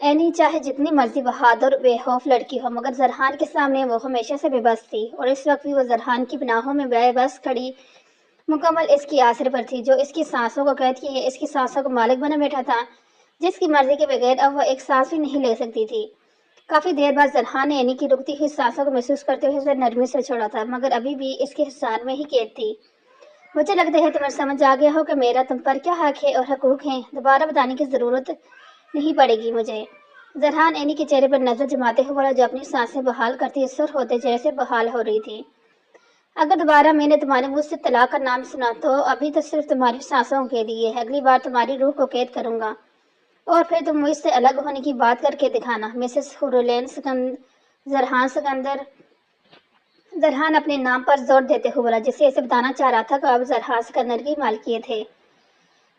Any چاہے جتنی مرضی بہادر بے خوف لڑکی ہو، مگر زرحان کے سامنے وہ ہمیشہ سے بے بس تھی، اور اس وقت بھی وہ زرحان کی پناہوں میں بے بس کھڑی مکمل اس کی آسر پر تھی، جو اس کی سانسوں کو قید کیے اس کی سانسوں کو مالک بنا بیٹھا تھا، جس کی مرضی کے بغیر اب وہ ایک سانس بھی نہیں لے سکتی تھی۔ کافی دیر بعد زرحان نے اینی کی رکتی ہوئی سانسوں کو محسوس کرتے ہوئے اسے نرمی سے چھوڑا تھا، مگر ابھی بھی اس کے حصار میں ہی قید تھی۔ مجھے لگتا ہے تمہیں سمجھ آ گیا ہو کہ میرا تم پر کیا حق ہے اور حقوق ہیں، دوبارہ بتانے کی ضرورت نہیں پڑے گی مجھے۔ زرحان اینی کے چہرے پر نظر جماتے ہوئے بولا، جو اپنی سانسیں بحال کرتی سر ہوتے جیسے بحال ہو رہی تھی۔ اگر دوبارہ میں نے تمہارے منہ سے طلاق کا نام سنا تو ابھی تو صرف تمہاری سانسوں کے لیے، اگلی بار تمہاری روح کو قید کروں گا، اور پھر تم مجھ سے الگ ہونے کی بات کر کے دکھانا۔ مسز ہورولین زرحان سکندر، زرحان اپنے نام پر زور دیتے ہوئے بولا، جسے اسے بتانا چاہ رہا تھا کہ اب زرحان سکندر کی مالکیت ہے۔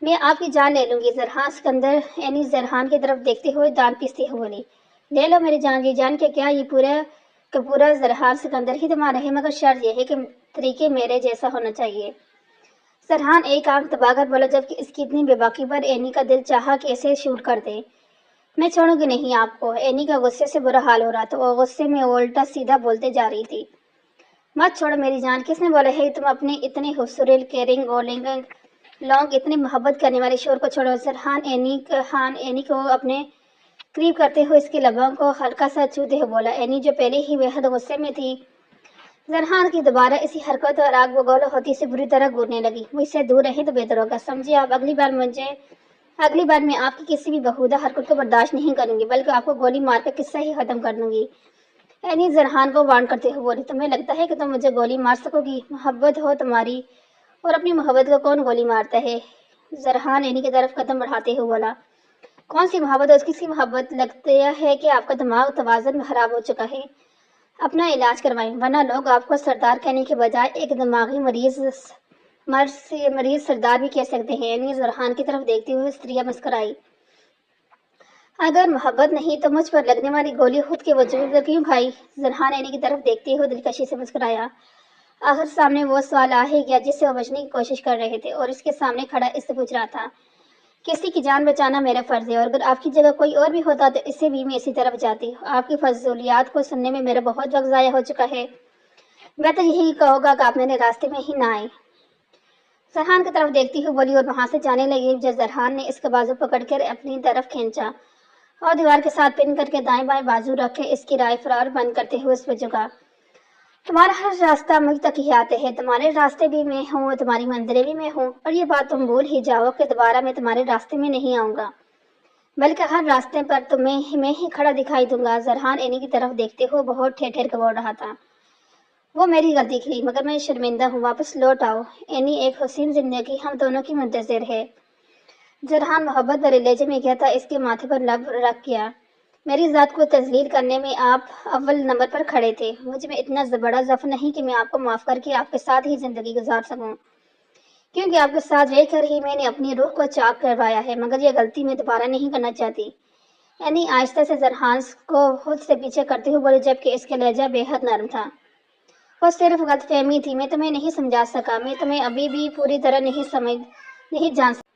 میں آپ کی جان لے لوں گی، زرحان سکندر اینی زرحان کی طرف دیکھتے ہوئے دانت پیستے ہوئے بولی۔ لے لو میری جان، یہ جان کے کیا یہ پورا زرحان سکندر ہی تمہارا ہے، مگر شرط یہ ہے کہ طریقے میرے جیسا ہونا چاہیے۔ زرحان ایک آنکھ دبا کر بولا، جبکہ اس کی اتنی بے باکی پر اینی کا دل چاہا کہ اسے شوٹ کر دے۔ میں چھوڑوں گی نہیں آپ کو۔ اینی کا غصے سے برا حال ہو رہا تھا، وہ غصے میں الٹا سیدھا بولتے جا رہی تھی۔ مت چھوڑو میری جان، کس نے بولا ہے تم اپنے اتنے خوبصورت کیئرنگ اور لونگ اتنے محبت کرنے والے شوہر کو چھوڑو؟ زرحان اینی کو اپنے قریب کرتے ہوئے اس کے لبوں کو ہلکا سا چھوتے ہوئے بولا۔ اینی جو پہلے ہی بے حد غصے میں تھی، زرحان کی دوبارہ اسی حرکت اور آگ بگول ہوتی سے بری طرح گورنے لگی۔ مجھ سے دور رہیں تو بہتر ہوگا، سمجھے آپ؟ اگلی بار میں آپ کی کسی بھی بہودہ حرکت کو برداشت نہیں کروں گی، بلکہ آپ کو گولی مار کر قصہ ہی ختم کر دوں گی۔ اینی زرحان کو وارن کرتے ہوئے بولی، تمہیں لگتا ہے کہ تم مجھے گولی مار سکو گی؟ محبت ہو تمہاری، اور اپنی محبت کو کون گولی مارتا ہے؟ زرحان اینی کی طرف قدم بڑھاتے ہوئے بولا، کون سی محبت؟ اس کی محبت؟ لگتا ہے کہ آپ کا دماغ توازن میں خراب ہو چکا ہے، اپنا علاج کروائیں، ورنہ لوگ آپ کو سردار کہنے کے بجائے ایک دماغی مریض سردار بھی کہہ سکتے ہیں۔ اینی زرحان کی طرف دیکھتے ہوئے استریا مسکرائی۔ اگر محبت نہیں تو مجھ پر لگنے والی گولی خود کے وجود پر کیوں کھائی؟ زرحان اینی کی طرف دیکھتے ہوئے دلکشی سے مسکرایا۔ آخر سامنے وہ سوال آ ہی گیا جس سے وہ بچنے کی کوشش کر رہے تھے، اور اس کے سامنے کھڑا اس سے پوچھ رہا تھا، کسی کی جان بچانا میرا فرض ہے، اور اگر آپ کی جگہ کوئی اور بھی ہوتا تو اسے بھی میں اسی طرح بچاتی۔ آپ کی فضولیات کو سننے میں میرا بہت وقت ضائع ہو چکا ہے، بہتر یہی کہو گا کہ آپ میرے راستے میں ہی نہ آئیں۔ زرحان کی طرف دیکھتی ہوئی بولی اور وہاں سے جانے لگی، جب زرحان نے اس کا بازو پکڑ کر اپنی طرف کھینچا اور دیوار کے ساتھ پن کر کے دائیں بائیں بازو رکھ کے اس کی رائے فرار بند کرتے ہوئے اس پہ جھکا۔ تمہارا ہر راستہ مجھ تک ہی آتے ہے، تمہارے راستے بھی میں ہوں، تمہاری منزلیں بھی میں ہوں، اور یہ بات تم بھول ہی جاؤ کہ دوبارہ میں تمہارے راستے میں نہیں آؤں گا، بلکہ ہر راستے پر تمہیں میں ہی کھڑا دکھائی دوں گا۔ زرحان اینی کی طرف دیکھتے ہوئے بہت ٹھیر ٹھیر کے بول رہا تھا، وہ میری غلطی تھی، مگر میں شرمندہ ہوں، واپس لوٹ آؤ اینی، ایک حسین زندگی ہم دونوں کی منتظر ہے۔ زرحان محبت بھرے لہجے میں کہتا اس کے ماتھے پر لب رکھ گیا، میری ذات کو تذلیل کرنے میں آپ اول نمبر پر کھڑے تھے، مجھ میں اتنا بڑا ضعف نہیں کہ میں آپ کو معاف کر کے آپ کے ساتھ ہی زندگی گزار سکوں، کیونکہ آپ کے ساتھ رہ کر ہی میں نے اپنی روح کو چاک کروایا ہے، مگر یہ غلطی میں دوبارہ نہیں کرنا چاہتی۔ اینی آہستہ سے زرحان کو خود سے پیچھے کرتے ہوئے بولی، جبکہ اس کا لہجہ بے حد نرم تھا، وہ صرف غلط فہمی تھی، میں تمہیں نہیں سمجھا سکا، میں تمہیں ابھی بھی پوری طرح نہیں جان سکا،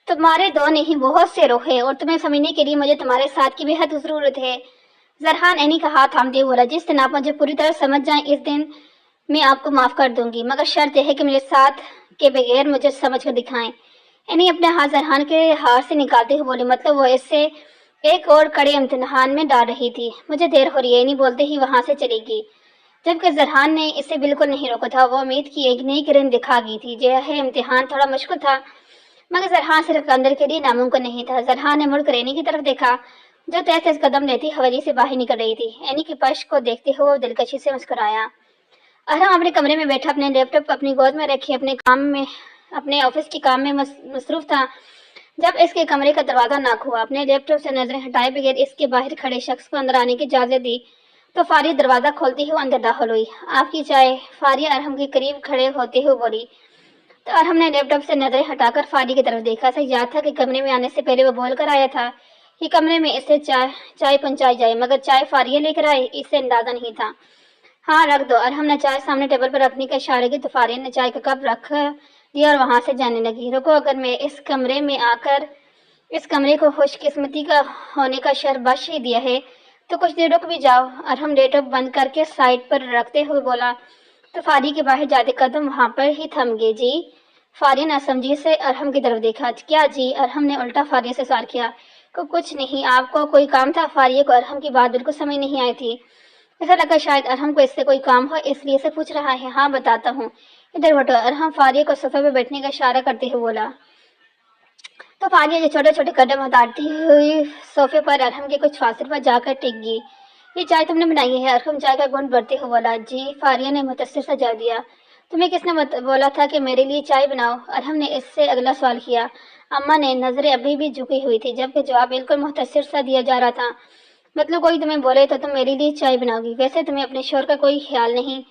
تمہارے دو نہیں بہت سے روح ہیں، اور تمہیں سمجھنے کے لیے مجھے تمہارے ساتھ کی بے حد ضرورت ہے۔ زرحان اینی کا ہاتھ تھامتے ہوئے بولا، جس دن آپ مجھے پوری طرح سمجھ جائیں اس دن میں آپ کو معاف کر دوں گی، مگر شرط یہ ہے کہ میرے ساتھ کے بغیر مجھے سمجھ کر دکھائیں۔ اینی اپنے ہاتھ زرحان کے ہاتھ سے نکالتے ہوئے بولی، مطلب وہ اس سے ایک اور کڑے امتحان میں ڈال رہی تھی۔ مجھے دیر ہو رہی ہے، اینی بولتے ہی وہاں سے چلی گئی، جبکہ زرحان نے اسے بالکل نہیں روکا تھا، وہ امید کی ایک نئی کرن دکھا گئی تھی۔ یہ امتحان تھوڑا مشکل تھا، مگر زرحان صرف اندر کے لیے ناممکن نہیں تھا۔ زرحان نے مڑ کر اینی کی طرف دیکھا، جو تیز تیز قدم لیتی حویلی سے باہر نکل رہی تھی۔ اینی کی پشت کو دیکھتے ہوئے وہ دلکشی سے مسکرایا۔ ارحم اپنے کمرے میں بیٹھا اپنے لیپ ٹاپ اپنی گود میں رکھے اپنے آفس کے کام میں مصروف تھا، جب اس کے کمرے کا دروازہ ناک ہوا۔ اپنے لیپ ٹاپ سے نظریں ہٹائے بغیر اس کے باہر کھڑے شخص کو اندر آنے کی اجازت دی تو فاریہ دروازہ کھولتے ہوئے اندر داخل ہوئی۔ آپ کی چائے؟ فاریہ ارحم کے قریب کھڑے ہوتے ہوئے بولی، تو ارحم نے لیپ ٹاپ سے نظریں ہٹا کر فاریہ کی طرف دیکھا۔ اسے یاد تھا کہ کمرے میں آنے سے پہلے وہ بول کر آیا تھا کہ کمرے میں اسے چائے پہنچائی جائے، مگر چائے فاریہ لے کر آئے اسے اندازہ نہیں تھا۔ ہاں رکھ دو۔ ارحم نے چائے سامنے ٹیبل پر رکھنے کا اشارہ کیا تو فاریہ نے چائے کا کپ رکھ دیا اور وہاں سے جانے لگی۔ رکو، اگر میں اس کمرے میں آ کر اس کمرے کو خوش قسمتی کا ہونے کا شرف بخش ہی دیا ہے تو کچھ دیر رک بھی جاؤ۔ ارحم لیپ ٹاپ بند کر کے سائڈ پر رکھتے ہوئے بولا تو فاری کے باہر جاتے قدم وہاں پر ہی تھم گئے۔ جی؟ فاری ناسمجھی سے ارحم کی طرف دیکھا۔ کیا جی؟ ارحم نے الٹا فاریہ سے سوال کیا۔ کچھ نہیں، آپ کو کوئی کام تھا؟ فاریہ کو ارحم کی بات بالکل سمجھ نہیں آئی تھی۔ ایسا لگا شاید ارحم کو اس سے کوئی کام ہو، اس لیے سے پوچھ رہا ہے۔ ہاں بتاتا ہوں، ادھر ہٹو۔ ارحم فاریہ کو صوفے پہ بیٹھنے کا اشارہ کرتے ہوئے بولا تو فاریہ جو چھوٹے چھوٹے قدم اتارتی ہوئی صوفے پر ارحم کے کچھ فاصلے پر جا کر ٹک گئی۔ یہ چائے تم نے بنائی ہے؟ ارحم چائے کا گھونٹ بھرتے ہوئے بولا۔ جی؟ فاریہ نے متاثر سا جواب دیا۔ تمہیں کس نے بولا تھا کہ میرے لیے چائے بناؤ؟ ارحم نے اس سے اگلا سوال کیا۔ اماں نے۔ نظریں ابھی بھی جھکی ہوئی تھی جبکہ جواب بالکل مختصر سا دیا جا رہا تھا۔ مطلب کوئی تمہیں بولے تو تم میرے لیے چائے بناؤ گی؟ ویسے تمہیں اپنے شوہر کا کوئی خیال نہیں؟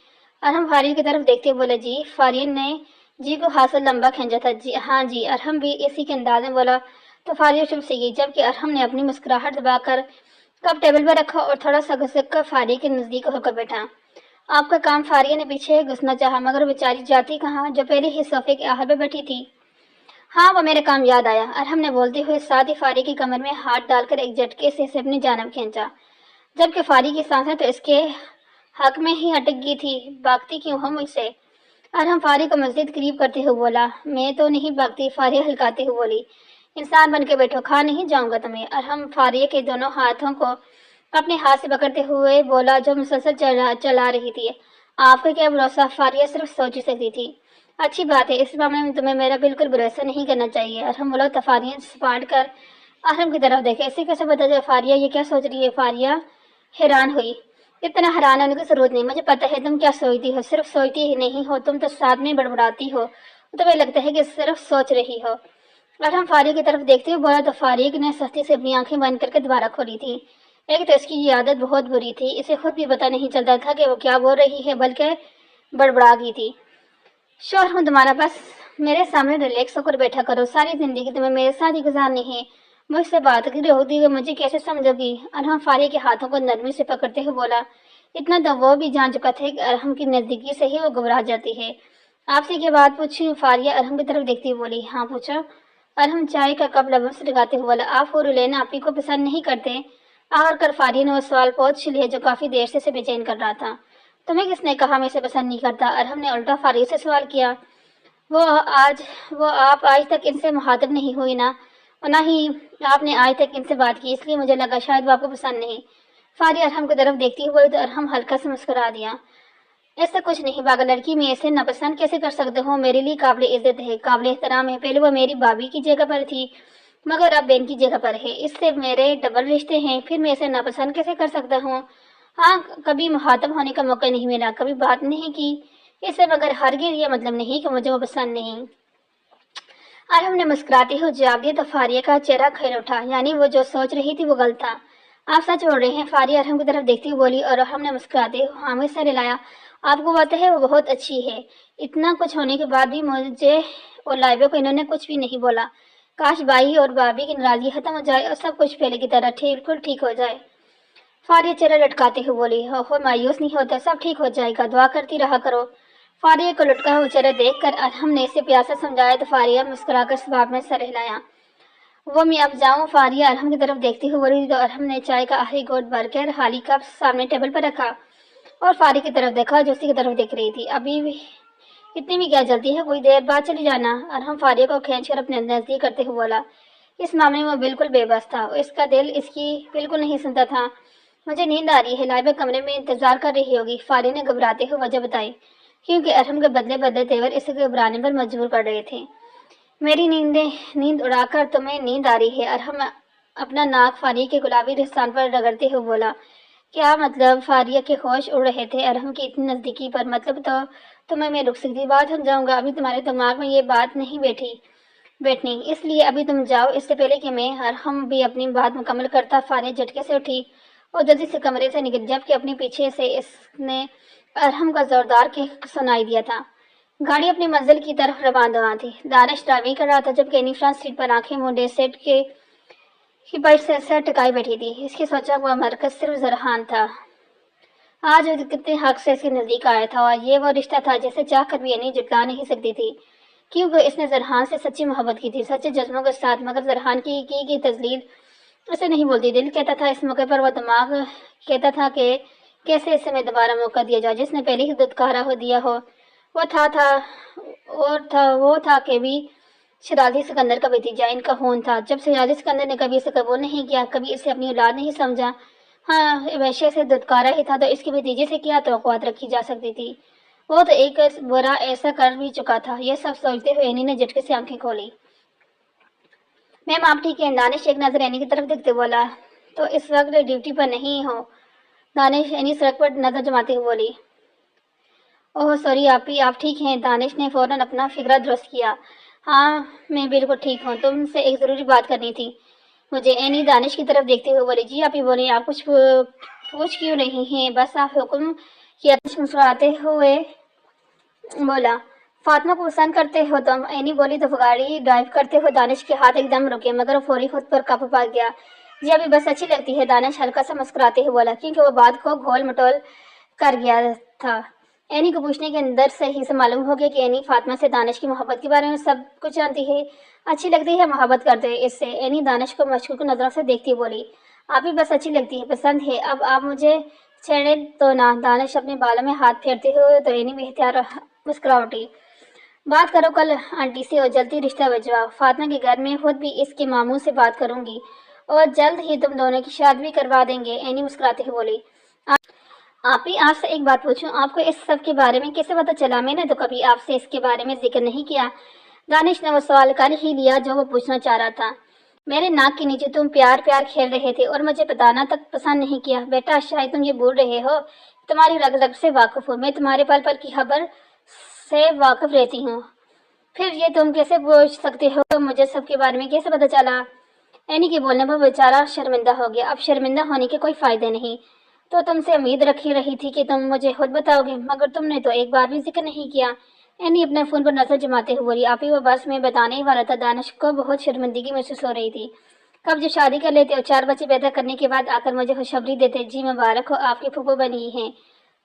ارحم فاریہ کی طرف دیکھتے بولے۔ جی؟ فاریہ نے جی کو خاصا لمبا کھینچا تھا۔ جی ہاں جی۔ ارحم بھی اسی کے انداز میں بولا تو فاریہ چپ سی گئی جبکہ ارحم نے اپنی مسکراہٹ دبا کر کپ ٹیبل پر رکھا اور تھوڑا سا گھسک کر فاریہ کے نزدیک ہو کر بیٹھا۔ آپ کا کام؟ فاریہ نے پیچھے گھسنا چاہا مگر بیچاری جاتی کہاں جو پہلے ہی صوفے کے آخر پہ بیٹھی تھی۔ ہاں وہ میرا کام یاد آیا، ارحم نے بولتے ہوئے ساتھ ہی فاریہ کی کمر میں ہاتھ ڈال کر ایک جھٹکے سے اسے اپنی جانب کھینچا جبکہ فاریہ کی سانسیں تو اس کے حق میں ہی اٹک گئی تھی۔ بھاگتی کیوں ہو مجھ سے؟ ارحم فاریہ کو مزید قریب کرتے ہوئے بولا۔ میں تو نہیں بھاگتی، فاریہ ہلکاتے ہوئے بولی۔ انسان بن کے بیٹھو، کھا نہیں جاؤں گا تمہیں۔ ارحم فاریہ کے دونوں ہاتھوں کو اپنے ہاتھ سے پکڑتے ہوئے بولا جو مسلسل چلا رہی تھی۔ آپ کا کیا بھروسہ؟ فاریہ صرف سوچ ہی سکتی تھی۔ اچھی بات ہے، اس معاملے میں تمہیں میرا بالکل بھروسہ نہیں کرنا چاہیے۔ ارحم بولا تو فاریہ سپاٹ کر ارحم کی طرف دیکھے۔ اسے کیسے پتا چلا فاریہ یہ کیا سوچ رہی ہے؟ فاریہ حیران ہوئی۔ اتنا حیران ہونے کی ضرورت نہیں، مجھے پتا ہے تم کیا سوچتی ہو۔ صرف سوچتی ہی نہیں ہو، تم تو ساتھ میں بڑبڑاتی ہو، تمہیں لگتا ہے کہ صرف سوچ رہی ہو۔ ارحم فاریہ کی طرف دیکھتے ہوئے بولا تو فاریہ نے سختی سے اپنی آنکھیں بند کر کے دوبارہ کھولی تھی۔ ایک تو اس کی یہ عادت بہت بری تھی، اسے خود بھی پتا نہیں چلتا تھا کہ وہ کیا بول رہی ہے بلکہ بڑبڑا گئی تھی۔ شوہر ہوں تمہارا، بس میرے سامنے ریلیکس ہو کر بیٹھا کرو، ساری زندگی تمہیں میرے ساتھ ہی گزارنی ہے، مجھ سے بات ہوتی ہوئی مجھے کیسے سمجھو گی؟ ارحم فاریہ کے ہاتھوں کو نرمی سے پکڑتے ہوئے بولا۔ اتنا تو وہ بھی جان چکا تھا کہ ارحم کی نزدیکی سے ہی وہ گھبرا جاتی ہے۔ آپ سے کیا بات پوچھیں؟ فاریہ ارحم کی طرف دیکھتی بولی۔ ہاں پوچھو۔ ارحم چائے کا کپ لبوں سے لگاتے ہوئے بولا۔ آپ فورولین آپی کو پسند نہیں کرتے؟ آخر کر فاریہ نے وہ سوال پوچھ لیا جو کافی دیر سے اسے بے چین کر رہا تھا۔ تمہیں کس نے کہا میں اسے پسند نہیں کرتا؟ ارحم نے الٹا فاریہ سے سوال کیا۔ وہ آپ آج تک ان سے مخاطب نہیں ہوئی نا، اور نہ ہی آپ نے آج تک ان سے بات کی، اس لیے مجھے لگا شاید وہ آپ کو پسند نہیں۔ فاریہ ارحم کی طرف دیکھتی ہوئی تو ارحم ہلکا سے مسکرا دیا۔ ایسا کچھ نہیں پاگل لڑکی، میں اسے ناپسند کیسے کر سکتا ہوں؟ میرے لیے قابل عزت ہے، قابل احترام ہے، پہلے وہ میری بھابھی کی جگہ پر تھی مگر اب بہن کی جگہ پر ہے، اس سے میرے ڈبل رشتے ہیں، پھر میں اسے ناپسند کیسے کر سکتا ہوں؟ ہاں کبھی مخاطب ہونے کا موقع نہیں ملا، کبھی بات نہیں کی اس سے، مگر ہرگز یہ مطلب نہیں کہ مجھے وہ پسند نہیں۔ ارحم نے مسکراتے ہوئے جواب دیا تو فاریہ کا چہرہ کھل اٹھا، یعنی وہ جو سوچ رہی تھی وہ غلط تھا۔ آپ سچ بول رہے ہیں؟ فاریہ ارحم کی طرف دیکھتی ہوئی بولی اور ارحم نے مسکراتے ہوئے حامد سر ہلایا۔ آپ کو پتہ ہے وہ بہت اچھی ہے، اتنا کچھ ہونے کے بعد بھی مجھے اور لائبہ کو انہوں نے کچھ بھی نہیں بولا۔ کاش بھائی اور بھابھی کی ناراضگی ختم ہو جائے اور سب کچھ پہلے کی طرح بالکل ٹھیک ہو جائے۔ فاریہ چہرہ لٹکاتے ہوئے بولی۔ ہو مایوس نہیں ہوتا، سب ٹھیک ہو جائے گا، دعا کرتی رہا کرو۔ فاریہ کو لٹکا ہوا چہرہ دیکھ کر ارحم نے اسے پیار سے سمجھایا تو فاریہ مسکرا کر ثواب میں سر ہلایا۔ وہ میں اب جاؤں؟ فاریہ ارحم کی طرف دیکھتی ہوئی بولی تو ارحم نے چائے کا آخری گھونٹ بھر کر خالی کپ سامنے ٹیبل پر رکھا اور فاریہ کی طرف دیکھا جو اسی کی طرف دیکھ رہی تھی۔ ابھی اتنی بھی کیا جلدی ہے، کوئی دیر بعد چلی جانا۔ ارحم فاریہ کو کھینچ کر اپنے نزدیک کرتے ہوئے بولا۔ اس معاملے میں وہ بالکل بے بس تھا، اس کا دل اس کی بالکل نہیں سنتا تھا۔ مجھے نیند آ رہی ہے، لائبہ کمرے میں انتظار کر رہی ہوگی، فاریہ نے گھبراتے ہوئے وجہ بتائی کیونکہ ارحم کے بدلے بدلے تیور اسے گھبرانے پر مجبور کر رہے تھے۔ میری نیند اڑا کر تمہیں نیند آ رہی ہے؟ ارحم اپنا ناک فاریہ کے گلابی رخسان پر رگڑتے ہوئے بولا۔ کیا مطلب؟ فاریہ کے ہوش اڑ رہے تھے ارحم کی اتنی نزدیکی پر۔ مطلب تو تمہیں میں رک سکتی، بات ہم جاؤں گا، ابھی تمہارے دماغ میں یہ بات نہیں بیٹھنی، اس لیے ابھی تم جاؤ، اس سے پہلے کہ میں ارحم بھی اپنی بات مکمل کرتا۔ فاریہ جھٹکے سے اٹھی اور جلدی سے کمرے سے نکلی جبکہ اپنے پیچھے سے اس نے ارحم کا زوردار کہہ سنائی دیا تھا۔ گاڑی اپنی منزل کی طرف رواں تھی۔ دانش ڈرائیونگ کر رہا تھا جبکہ اینی فرانس سیٹ پر آنکھیں مونڈے سیٹ کی پائٹ سے سر ٹکائی بیٹھی تھی۔ اس کی سوچا ہوا مرکز صرف زرحان تھا۔ آج وہ کتنے حق سے اس کے نزدیک آیا تھا اور یہ وہ رشتہ تھا جسے چاہ کر بھی اینی جھٹلا نہیں سکتی تھی۔ کیونکہ اس نے زرحان سے سچی محبت کی تھی، سچے جذبوں کے ساتھ، مگر زرحان کی تذلیل اسے نہیں بولتی۔ دل کہتا تھا اس موقع پر، وہ دماغ کہتا تھا کہ کیسے اسے میں دوبارہ موقع دیا جائے۔ جس نے پہلے ہی دھتکارا ہو دیا ہو وہ تھا کہ بھی شیرازی سکندر کا بھتیجا، ان کا خون تھا۔ جب شیرازی سکندر نے کبھی اسے قبول نہیں کیا، کبھی اسے اپنی اولاد نہیں سمجھا، ہاں ویشے سے دھتکارا ہی تھا، تو اس کے بھتیجے سے کیا توقعات رکھی جا سکتی تھی؟ وہ تو ایک برا ایسا کر بھی چکا تھا۔ یہ سب سوچتے ہوئے اینی نے جھٹکے سے آنکھیں کھولی۔ میم آپ ٹھیک ہیں؟ دانش ایک نظر اینی کی طرف دیکھتے بولا۔ تو اس وقت ڈیوٹی پر نہیں ہو؟ دانش اینی سڑک پر نظر جماتے ہوئے بولی۔ اوہ سوری آپی، آپ ٹھیک ہیں؟ دانش نے فوراً اپنا فکرہ درست کیا۔ ہاں میں بالکل ٹھیک ہوں، تم سے ایک ضروری بات کرنی تھی مجھے۔ اینی دانش کی طرف دیکھتے ہوئے بولی۔ جی آپی بولیں، آپ کچھ پوچھ کیوں نہیں ہیں؟ بس آپ حکم کیا۔ دانش مسکراتے ہوئے بولا۔ فاطمہ کو پسند کرتے ہو تم؟ اینی بولی تو گاڑی ڈرائیو کرتے ہوئے دانش کے ہاتھ ایک دم رکے، مگر وہ فوری خود پر قابو پا گیا۔ جی ابھی بس اچھی لگتی ہے، دانش ہلکا سا مسکراتے ہوئے بولا، کیونکہ وہ بات کو گول مٹول کر گیا تھا۔ اینی کو پوچھنے کے اندر سے ہی سے معلوم ہو گیا کہ اینی فاطمہ سے دانش کی محبت کے بارے میں سب کچھ جانتی ہے۔ اچھی لگتی ہے، محبت کرتے ہیں اس سے؟ اینی دانش کو مشکوک نظروں سے دیکھتی بولی۔ آپ ہی بس اچھی لگتی ہے، پسند ہے، اب آپ مجھے چھیڑیں تو نہ۔ دانش اپنے بالوں میں ہاتھ پھیرتے ہوئے تو اینی بے اختیار مسکرا اٹھی۔ بات کرو کل آنٹی سے اور جلدی رشتہ بھجواؤ۔ فاطمہ کے گھر میں خود بھی اس کے ماموں سے بات کروں گی اور جلد ہی تم دونوں کی شادی بھی کروا دیں گے۔ اینی مسکراتے ہوئے بولی۔ آپ ہی آپ سے ایک بات پوچھوں، آپ کو اس سب کے بارے میں کیسے پتہ چلا؟ میں نے تو کبھی آپ سے اس کے بارے میں ذکر نہیں کیا۔ دانش نے وہ سوال کر ہی لیا جو وہ پوچھنا چاہ رہا تھا۔ میرے ناک کے نیچے تم پیار کھیل رہے تھے اور مجھے بتانا تک پسند نہیں کیا۔ بیٹا شاید تم یہ بھول رہے ہو، تمہاری رگ رگ سے واقف ہوں، میں تمہارے پل پل کی خبر سے واقف رہتی ہوں۔ پھر یہ تم کیسے پوچھ سکتے ہو مجھے سب کے بارے میں کیسے پتہ چلا؟ اینی کے بولنے پر بیچارہ شرمندہ ہو گیا۔ اب شرمندہ ہونے کے کوئی فائدے نہیں، تو تم سے امید رکھی رہی تھی کہ تم مجھے خود بتاؤ گے، مگر تم نے تو ایک بار بھی ذکر نہیں کیا۔ اینی اپنے فون پر نظر جماتے ہوئے بولی۔ آپ ہی وہ بس میں بتانے ہی والا تھا۔ دانش کو بہت شرمندگی محسوس ہو رہی تھی۔ کب جو شادی کر لیتے اور 4 بچے پیدا کرنے کے بعد آ کر مجھے خوشخبری دیتے۔ جی مبارک ہو، آپ کی پھوپھو بنی ہیں۔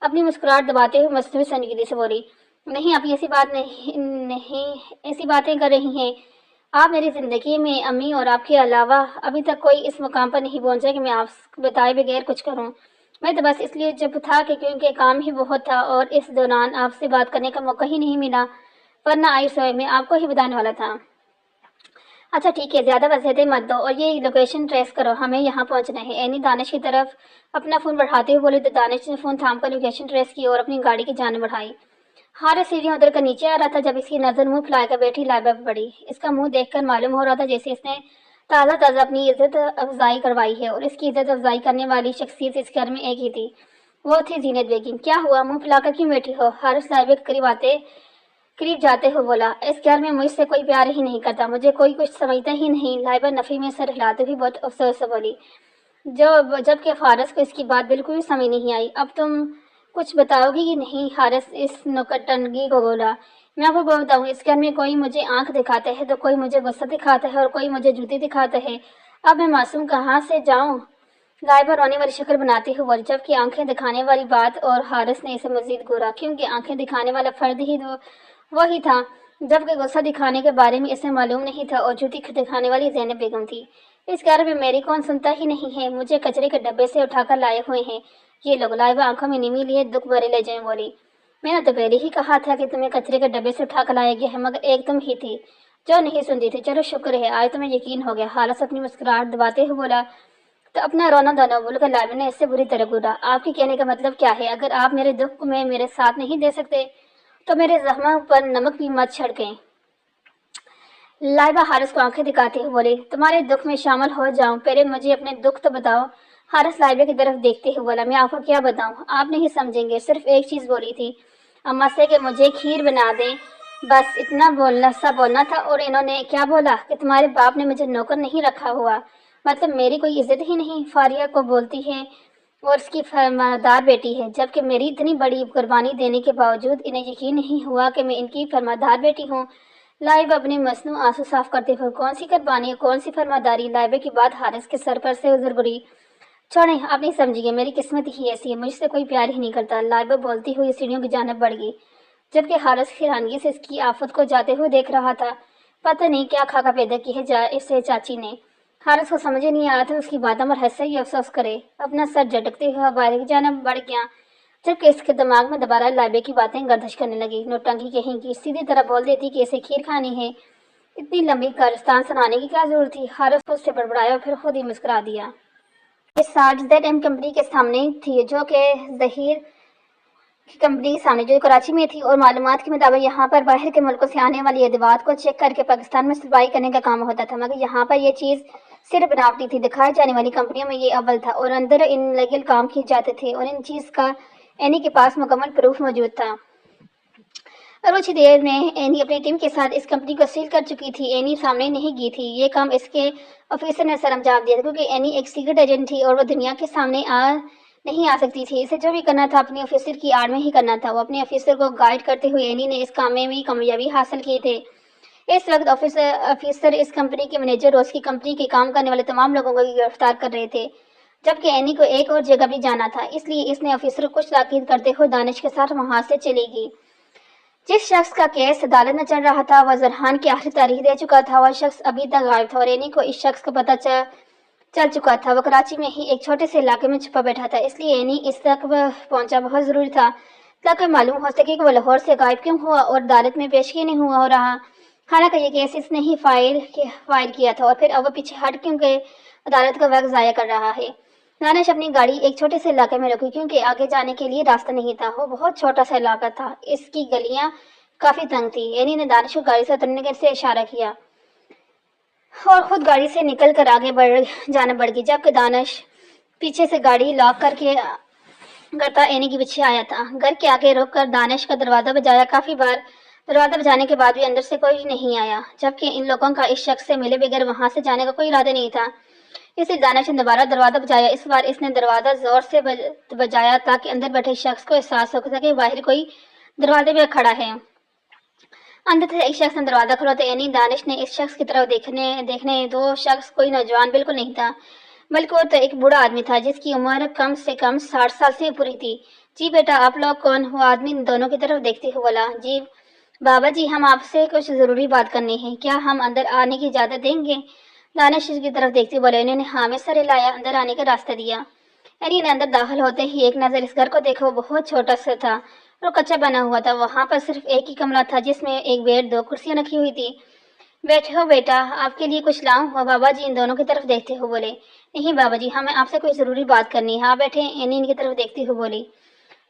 اپنی مسکراہٹ دباتے ہوئے مصنوعی سنجیدگی سے بولی۔ نہیں آپ ایسی بات نہیں ایسی باتیں کر رہی ہیں۔ آپ میری زندگی میں امی اور آپ کے علاوہ ابھی تک کوئی اس مقام پر نہیں پہنچا کہ میں آپ کو بتائے بغیر کچھ کروں۔ میں تو بس اس لیے جب تھا کہ کیونکہ کام ہی بہت تھا اور اس دوران آپ سے بات کرنے کا موقع ہی نہیں ملا، ورنہ آئی سوئے میں آپ کو ہی بتانے والا تھا۔ اچھا ٹھیک ہے، زیادہ وضاحتیں مت دو اور یہ لوکیشن ٹریس کرو، ہمیں یہاں پہنچنا ہے۔ اینی دانش کی طرف اپنا فون بڑھاتے ہوئے بولی تو دانش نے فون تھام کر لوکیشن ٹریس کی اور اپنی گاڑی کی جانب بڑھائی۔ حارث سیڑھیاں ادھر کر نیچے آ رہا تھا جب اس کی نظر منہ پھیلا کر بیٹھی لائبہ پر پڑی۔ اس کا منہ دیکھ کر معلوم ہو رہا تھا جیسے اس نے تازہ اپنی عزت افزائی کروائی ہے، اور اس کی عزت افزائی کرنے والی شخصیت اس گھر میں ایک ہی تھی، وہ تھی زینت بیگم۔ کیا ہوا؟ منہ پھیلا کر کیوں بیٹھی ہو؟ حارث لائبہ کے قریب جاتے ہوئے بولا۔ اس گھر میں مجھ سے کوئی پیار ہی نہیں کرتا، مجھے کوئی کچھ سمجھتا ہی نہیں۔ لائبہ نفی میں سر ہلاتے ہوئے بہت افسوس سے بولی، جب کہ حارث کو اس کی بات بالکل بھی سمجھ نہیں آئی۔ اب تم کچھ بتاؤ گی کہ نہیں؟ حارث اس نکٹنگی کو بولا۔ میں آپ کو بتاؤں، اس گھر میں کوئی مجھے آنکھ دکھاتا ہے تو کوئی مجھے غصہ دکھاتا ہے اور کوئی مجھے جوتی دکھاتا ہے۔ اب میں معصوم کہاں سے جاؤں؟ لائبہ رونے والی شکل بناتے ہوئے بولی، جب کہ آنکھیں دکھانے والی بات اور حارث نے اسے مزید گورا، کیونکہ آنکھیں دکھانے والا فرد ہی وہی تھا، جبکہ غصہ دکھانے کے بارے میں اسے معلوم نہیں تھا، اور جوتی دکھانے والی زینب بیگم تھی۔ اس گھر میں میری کون سنتا ہی نہیں ہے، مجھے کچرے کے ڈبے سے اٹھا کر لائے ہوئے ہیں یہ لوگ۔ لائبہ آنکھوں میں نمی لیے دکھ بھرے لہجے میں بولی، میں نے تو پہلے ہی کہا تھا کہ تمہیں کچرے کے ڈبے سے اٹھا کر لایا گیا ہے، مگر ایک تم ہی تھی جو نہیں سنتی تھی۔ چلو شکر ہے آج تمہیں یقین ہو گیا۔ حارث اپنی مسکراہٹ دباتے ہوئے بولا۔ تو اپنا رونا دھونا بول کر لائبہ نے اس سے بری طرح گھورا۔ آپ کے کہنے کا مطلب کیا ہے؟ اگر آپ میرے دکھ میں میرے ساتھ نہیں دے سکتے تو میرے زخموں پر نمک بھی مت چھڑکیں۔ لائبہ حارث کو آنکھیں دکھاتے ہوئے بولی، تمہارے دکھ میں شامل ہو جاؤں؟ پہلے مجھے اپنے دکھ تو بتاؤ۔ حارث لائبہ کی طرف دیکھتے ہوئے بولا، میں آپ کو کیا بتاؤں؟ آپ نہیں سمجھیں گے۔ صرف ایک چیز بولی تھی اماں سے کہ مجھے کھیر بنا دیں، بس اتنا بولنا تھا۔ اور انہوں نے کیا بولا کہ تمہارے باپ نے مجھے نوکر نہیں رکھا ہوا، مطلب میری کوئی عزت ہی نہیں۔ فاریہ کو بولتی ہے اور اس کی فرماندار بیٹی ہے، جبکہ میری اتنی بڑی قربانی دینے کے باوجود انہیں یقین نہیں ہوا کہ میں ان کی فرماندار بیٹی ہوں۔ لائبہ اپنے مصنوع آنسو صاف کرتے ہوئے، کون سی قربانی، کون سی فرمانداری؟ لائبہ کی بات حارث کے سر پر سے گزر گئی۔ چھوڑیں، آپ نہیں سمجھیں گے، میری قسمت ہی ایسی ہے، مجھ سے کوئی پیار ہی نہیں کرتا۔ لائبہ بولتی ہوئی سیڑھیوں کی جانب بڑھ گئی۔ جبکہ حارث حیرانگی سے اس کی آفت کو جاتے ہوئے دیکھ رہا تھا۔ پتہ نہیں کیا خاکہ پیدا کی ہے اسے چاچی نے۔ حارث کو سمجھ نہیں آ رہا تھا اس کی باتوں پر ہنسے یا افسوس کرے۔ اپنا سر جھٹکتے ہوئے باہر کی جانب بڑھ گیا، جبکہ اس کے دماغ میں دوبارہ لائبے کی باتیں گردش کرنے لگی۔ نوٹنکی کہیں کی، سیدھی طرح بول دیتی کہ اسے کھیر کھانی ہے، اتنی لمبی داستان سنانے کی کیا ضرورت تھی۔ حارث خود سے بڑبڑایا اور پھر خود ہی مسکرا دیا۔ یہ ساٹھ زیڈ ایم کمپنی کے سامنے تھی، جو کہ ظہیر کی کمپنی کے سامنے جو کراچی میں تھی، اور معلومات کے مطابق یہاں پر باہر کے ملکوں سے آنے والی ادوات کو چیک کر کے پاکستان میں سپلائی کرنے کا کام ہوتا تھا، مگر یہاں پر یہ چیز صرف بناوٹی تھی۔ دکھائی جانے والی کمپنیوں میں یہ اول تھا اور اندر ان لیگل کام کیے جاتے تھے، اور ان چیز کا اینی کے پاس مکمل پروف موجود تھا۔ اور کچھ دیر میں اینی اپنی ٹیم کے ساتھ اس کمپنی کو سیل کر چکی تھی۔ اینی سامنے نہیں گئی تھی، یہ کام اس کے آفیسر نے سر انجام دیا تھا، کیونکہ اینی ایک سیکرٹ ایجنٹ تھی اور وہ دنیا کے سامنے نہیں آ سکتی تھی۔ اسے جو بھی کرنا تھا اپنے آفیسر کی آڑ میں ہی کرنا تھا۔ وہ اپنے آفیسر کو گائیڈ کرتے ہوئے اینی نے اس کام میں بھی کامیابی حاصل کی تھی۔ اس وقت آفیسر اس کمپنی کے منیجر اور اس کی کمپنی کے کام کرنے والے تمام لوگوں کو گرفتار کر رہے تھے، جبکہ اینی کو ایک اور جگہ بھی جانا تھا۔ اس لیے اس نے آفیسر کو کچھ تاکید کرتے ہوئے دانش کے ساتھ وہاں سے چلی گئی۔ جس شخص کا کیس عدالت میں چل رہا تھا وہ زرحان کی آخری تاریخ دے چکا تھا۔ وہ شخص ابھی تک غائب تھا اور اینی کو اس شخص کا پتہ چل چکا تھا۔ وہ کراچی میں ہی ایک چھوٹے سے علاقے میں چھپا بیٹھا تھا، اس لیے اینی اس تک پہنچا بہت ضروری تھا تاکہ معلوم ہو سکے کہ وہ لاہور سے غائب کیوں ہوا اور عدالت میں پیش کیوں نہیں ہو رہا۔ حالانکہ یہ کیس اس نے ہی فائل کیا تھا، اور پھر اب وہ پیچھے ہٹ کیونکہ عدالت کا وقت ضائع کر رہا ہے۔ دانش اپنی گاڑی ایک چھوٹے سے علاقے میں رکی، کیونکہ آگے جانے کے لیے راستہ نہیں تھا۔ وہ بہت چھوٹا سا علاقہ تھا، اس کی گلیاں کافی تنگ تھی۔ اینی نے دانش کو گاڑی سے اترنے سے اشارہ کیا اور خود گاڑی سے نکل کر آگے جانا بڑھ گئی، جبکہ دانش پیچھے سے گاڑی لاک کرتا اینی کے پیچھے آیا تھا۔ گھر کے آگے رک کر دانش کا دروازہ بجایا۔ کافی بار دروازہ بجانے کے بعد بھی اندر سے کوئی نہیں آیا، جبکہ ان لوگوں کا اس شخص سے ملے بغیر وہاں سے جانے کا کوئی ارادہ نہیں تھا۔ اس لیے دانش نے دوبارہ دروازہ بجایا۔ اس بار اس نے دروازہ زور سے بجایا تاکہ اندر بیٹھے شخص کو احساس ہو سکے باہر کوئی دروازے پہ کھڑا ہے۔ اندر سے ایک شخص نے دروازہ کھولا تو اینی دانش نے اس شخص کی طرف دیکھنے وہ شخص کوئی نوجوان بالکل نہیں تھا، بلکہ وہ تو ایک بوڑھا آدمی تھا جس کی عمر کم سے کم 60 سال سے اوپر تھی۔ جی بیٹا، آپ لوگ کون؟ وہ آدمی دونوں کی طرف دیکھتے ہوئے بولا۔ جی بابا جی، ہم آپ سے کچھ ضروری بات کرنی ہے، کیا ہم اندر آنے کی اجازت دیں گے؟ دانش اس کی طرف دیکھتے بولے۔ انہوں نے ہاں میں سر ہلایا، اندر آنے کا راستہ دیا۔ اینی نے اندر داخل ہوتے ہی ایک نظر اس گھر کو دیکھا۔ وہ بہت چھوٹا سا تھا اور کچا بنا ہوا تھا۔ وہاں پر صرف ایک ہی کمرہ تھا جس میں ایک بیڈ، 2 کرسیاں رکھی ہوئی تھی۔ بیٹھو بیٹا، آپ کے لیے کچھ لاؤں؟ وہ بابا جی ان دونوں کی طرف دیکھتے ہوئے بولے۔ نہیں بابا جی، ہمیں آپ سے کوئی ضروری بات کرنی ہے، آپ بیٹھے۔ اینی ان کی طرف دیکھتے ہوئے بولی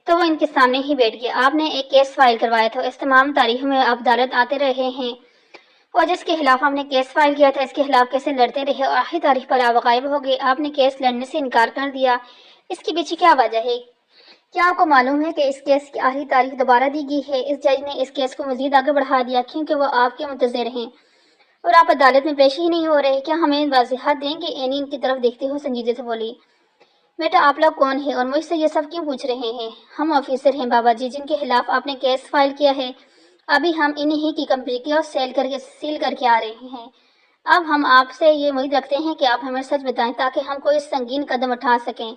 تو وہ ان کے سامنے ہی بیٹھ گیا۔ آپ نے ایک کیس فائل کروایا تھا، اس تمام تاریخوں میں آپ عدالت آتے رہے ہیں، اور جس کے خلاف آپ نے کیس فائل کیا تھا اس کے خلاف کیسے لڑتے رہے، اور آخری تاریخ پر آپ غائب ہو گئے۔ آپ نے کیس لڑنے سے انکار کر دیا، اس کے پیچھے کیا وجہ ہے؟ کیا آپ کو معلوم ہے کہ اس کیس کی آخری تاریخ دوبارہ دی گئی ہے؟ اس جج نے اس کیس کو مزید آگے بڑھا دیا کیونکہ وہ آپ کے منتظر ہیں اور آپ عدالت میں پیش ہی نہیں ہو رہے۔ کیا ہمیں وضاحت دیں گے؟ اینی ان کی طرف دیکھتے ہوئے سنجیدگی سے بولی۔ بیٹا، آپ لوگ کون ہیں اور مجھ سے یہ سب کیوں پوچھ رہے ہیں؟ ہم آفیسر ہیں بابا جی، جن کے خلاف آپ نے کیس فائل کیا ہے۔ ابھی ہم انہی کی کمپنی کو سیل کر کے آ رہے ہیں۔ اب ہم آپ سے یہ امید رکھتے ہیں کہ آپ ہمیں سچ بتائیں تاکہ ہم کوئی سنگین قدم اٹھا سکیں،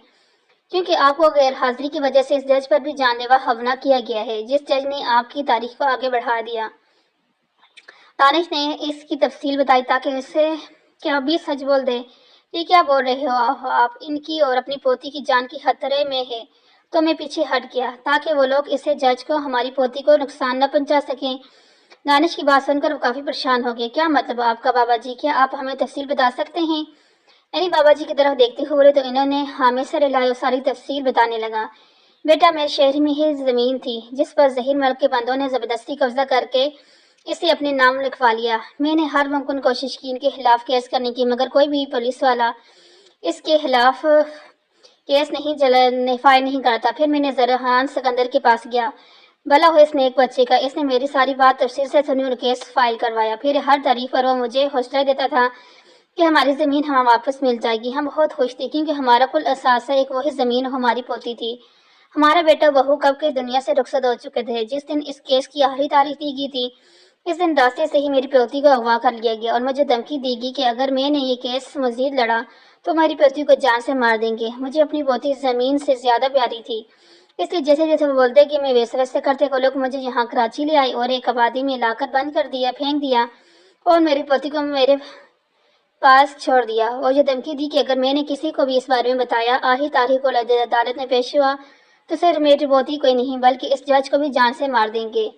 کیونکہ آپ کو غیر حاضری کی وجہ سے اس جج پر بھی جان لیوا حملہ کیا گیا ہے، جس جج نے آپ کی تاریخ کو آگے بڑھا دیا۔ دانش نے اس کی تفصیل بتائی تاکہ اسے کیا بھی سچ بول دے۔ یہ کیا بول رہے ہو آپ؟ ان کی اور اپنی پوتی کی جان کی خطرے میں ہے تو میں پیچھے ہٹ گیا تاکہ وہ لوگ اسے جج کو ہماری پوتی کو نقصان نہ پہنچا سکیں۔ دانش کی بات سن کر وہ کافی پریشان ہو گئے۔ کیا مطلب آپ کا بابا جی؟ کیا آپ ہمیں تفصیل بتا سکتے ہیں؟ اینی بابا جی کی طرف دیکھتے ہوئے تو انہوں نے ہامے سر ہلائے اور ساری تفصیل بتانے لگا۔ بیٹا، میرے شہر میں ہی زمین تھی جس پر ظہیر ملک کے بندوں نے زبردستی قبضہ کر کے اسے اپنے نام لکھوا لیا۔ میں نے ہر ممکن کوشش کی ان کے خلاف کیس کرنے کی، مگر کوئی بھی پولیس والا اس کے خلاف کیس فائل نہیں کرتا۔ پھر میں نے زرحان سکندر کے پاس گیا، بھلا ہو اس نیک بچے کا۔ اس نے میری ساری بات تفصیل سے سنی اور کیس فائل کروایا۔ پھر ہر تاریخ پر وہ مجھے حوصلہ دیتا تھا کہ ہماری زمین ہمیں واپس مل جائے گی۔ ہم بہت خوش تھے کیونکہ ہمارا کل اثاثہ ایک وہی زمین ہماری پوتی تھی۔ ہمارا بیٹا بہو کب کے دنیا سے رخصت ہو چکے تھے۔ جس دن اس کیس کی آخری تاریخ دی گئی تھی اس دن راستے سے ہی میری پوتی کو اغوا کر لیا گیا اور مجھے دھمکی دی گئی کہ اگر میں نے یہ کیس مزید لڑا تو میری پوتی کو جان سے مار دیں گے۔ مجھے اپنی پوتی زمین سے زیادہ پیاری تھی، اس لیے جیسے جیسے وہ بولتے کہ میں ویسے ویسے کرتے وہ لوگ مجھے یہاں کراچی لے آئے اور ایک آبادی میں لا کر بند کر دیا، پھینک دیا اور میری پوتی کو میرے پاس چھوڑ دیا، اور یہ دھمکی دی کہ اگر میں نے کسی کو بھی اس بارے میں بتایا آہی تاریخ کو عدالت میں پیش ہوا تو صرف میری پوتی کو ہی نہیں بلکہ اس جج کو بھی جان سے مار دیں گے۔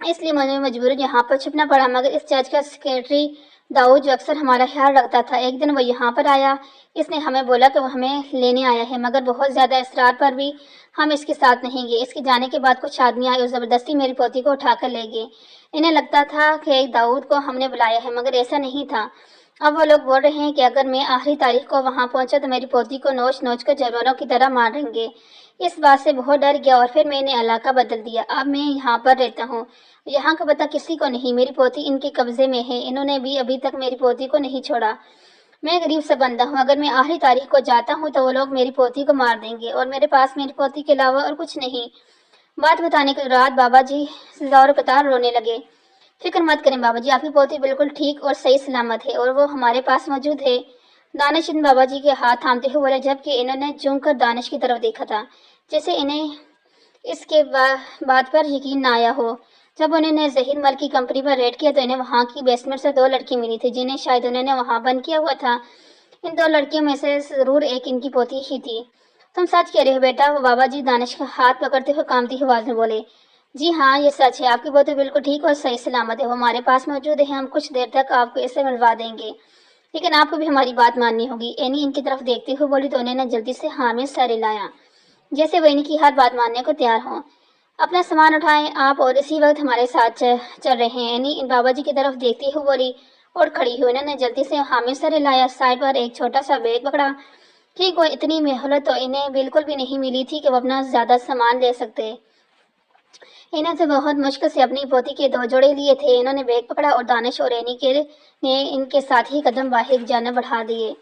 اس لیے مجھے مجبوراً یہاں پر چھپنا پڑا، مگر اس جج کا سیکریٹری داؤد جو اکثر ہمارا خیال رکھتا تھا، ایک دن وہ یہاں پر آیا۔ اس نے ہمیں بولا کہ وہ ہمیں لینے آیا ہے، مگر بہت زیادہ اصرار پر بھی ہم اس کے ساتھ نہیں گئے۔ اس کے جانے کے بعد کچھ آدمی آئے اور زبردستی میری پوتی کو اٹھا کر لے گئے۔ انہیں لگتا تھا کہ داؤد کو ہم نے بلایا ہے، مگر ایسا نہیں تھا۔ اب وہ لوگ بول رہے ہیں کہ اگر میں آخری تاریخ کو وہاں پہنچا تو میری پوتی کو نوچ نوچ کر جانوروں کی طرح ماریں گے۔ اس بات سے بہت ڈر گیا اور پھر میں نے علاقہ بدل دیا۔ اب میں یہاں پر رہتا ہوں، یہاں کا پتہ کسی کو نہیں۔ میری پوتی ان کے قبضے میں ہے، انہوں نے بھی ابھی تک میری پوتی کو نہیں چھوڑا۔ میں غریب سا بندہ ہوں، اگر میں آخری تاریخ کو جاتا ہوں تو وہ لوگ میری پوتی کو مار دیں گے اور میرے پاس میری پوتی کے علاوہ اور کچھ نہیں۔ بات بتانے کے رات بابا جی زور قطار رونے لگے۔ فکر مت کریں بابا جی، آپ کی پوتی بالکل ٹھیک اور صحیح سلامت ہے اور وہ ہمارے پاس موجود ہے۔ دانش ان بابا جی کے ہاتھ تھامتے ہوئے بولے، جبکہ انہوں نے چونک کر دانش کی طرف دیکھا تھا جیسے انہیں اس کے بات پر یقین نہ آیا ہو۔ جب انہوں نے ظہیر ملک کی کمپنی پر ریڈ کیا تو انہیں وہاں کی بیسمنٹ سے 2 لڑکی ملی تھی جنہیں شاید انہوں نے وہاں بند کیا ہوا تھا۔ ان 2 لڑکیوں میں سے ضرور ایک ان کی پوتی ہی تھی۔ تم سچ کہہ رہے ہو بیٹا، وہ بابا جی دانش کا ہاتھ پکڑتے ہوئے کانپتی آواز میں بولے۔ جی ہاں، یہ سچ ہے، آپ کی پوتی بالکل ٹھیک اور صحیح سلامت ہے، وہ ہمارے پاس موجود ہے، ہم کچھ دیر تک آپ کو اسے ملوا دیں گے، لیکن آپ کو بھی ہماری بات ماننی ہوگی۔ اینی ان کی طرف دیکھتے ہوئے بولی تو انہوں نے جلدی سے ہاں میں سر ہلایا جیسے وہ ان کی ہر بات ماننے کو تیار ہوں۔ اپنا سامان اٹھائیں آپ اور اسی وقت ہمارے ساتھ چل رہے ہیں۔ اینی ان بابا جی کی طرف دیکھتی ہوئے بولی اور کھڑی ہوئی۔ انہوں نے جلدی سے ہاں میں سر ہلایا، سائڈ پر ایک چھوٹا سا بیگ پکڑا۔ ٹھیک وہ اتنی مہلت تو انہیں بالکل بھی نہیں ملی تھی کہ وہ اپنا زیادہ سامان لے سکتے۔ انہوں نے بہت مشکل سے اپنی پوتی کے 2 جوڑے لیے تھے۔ انہوں نے بیگ پکڑا اور دانش اور اینی نے ان کے ساتھ ہی قدم باہر کی جانب بڑھا دیے۔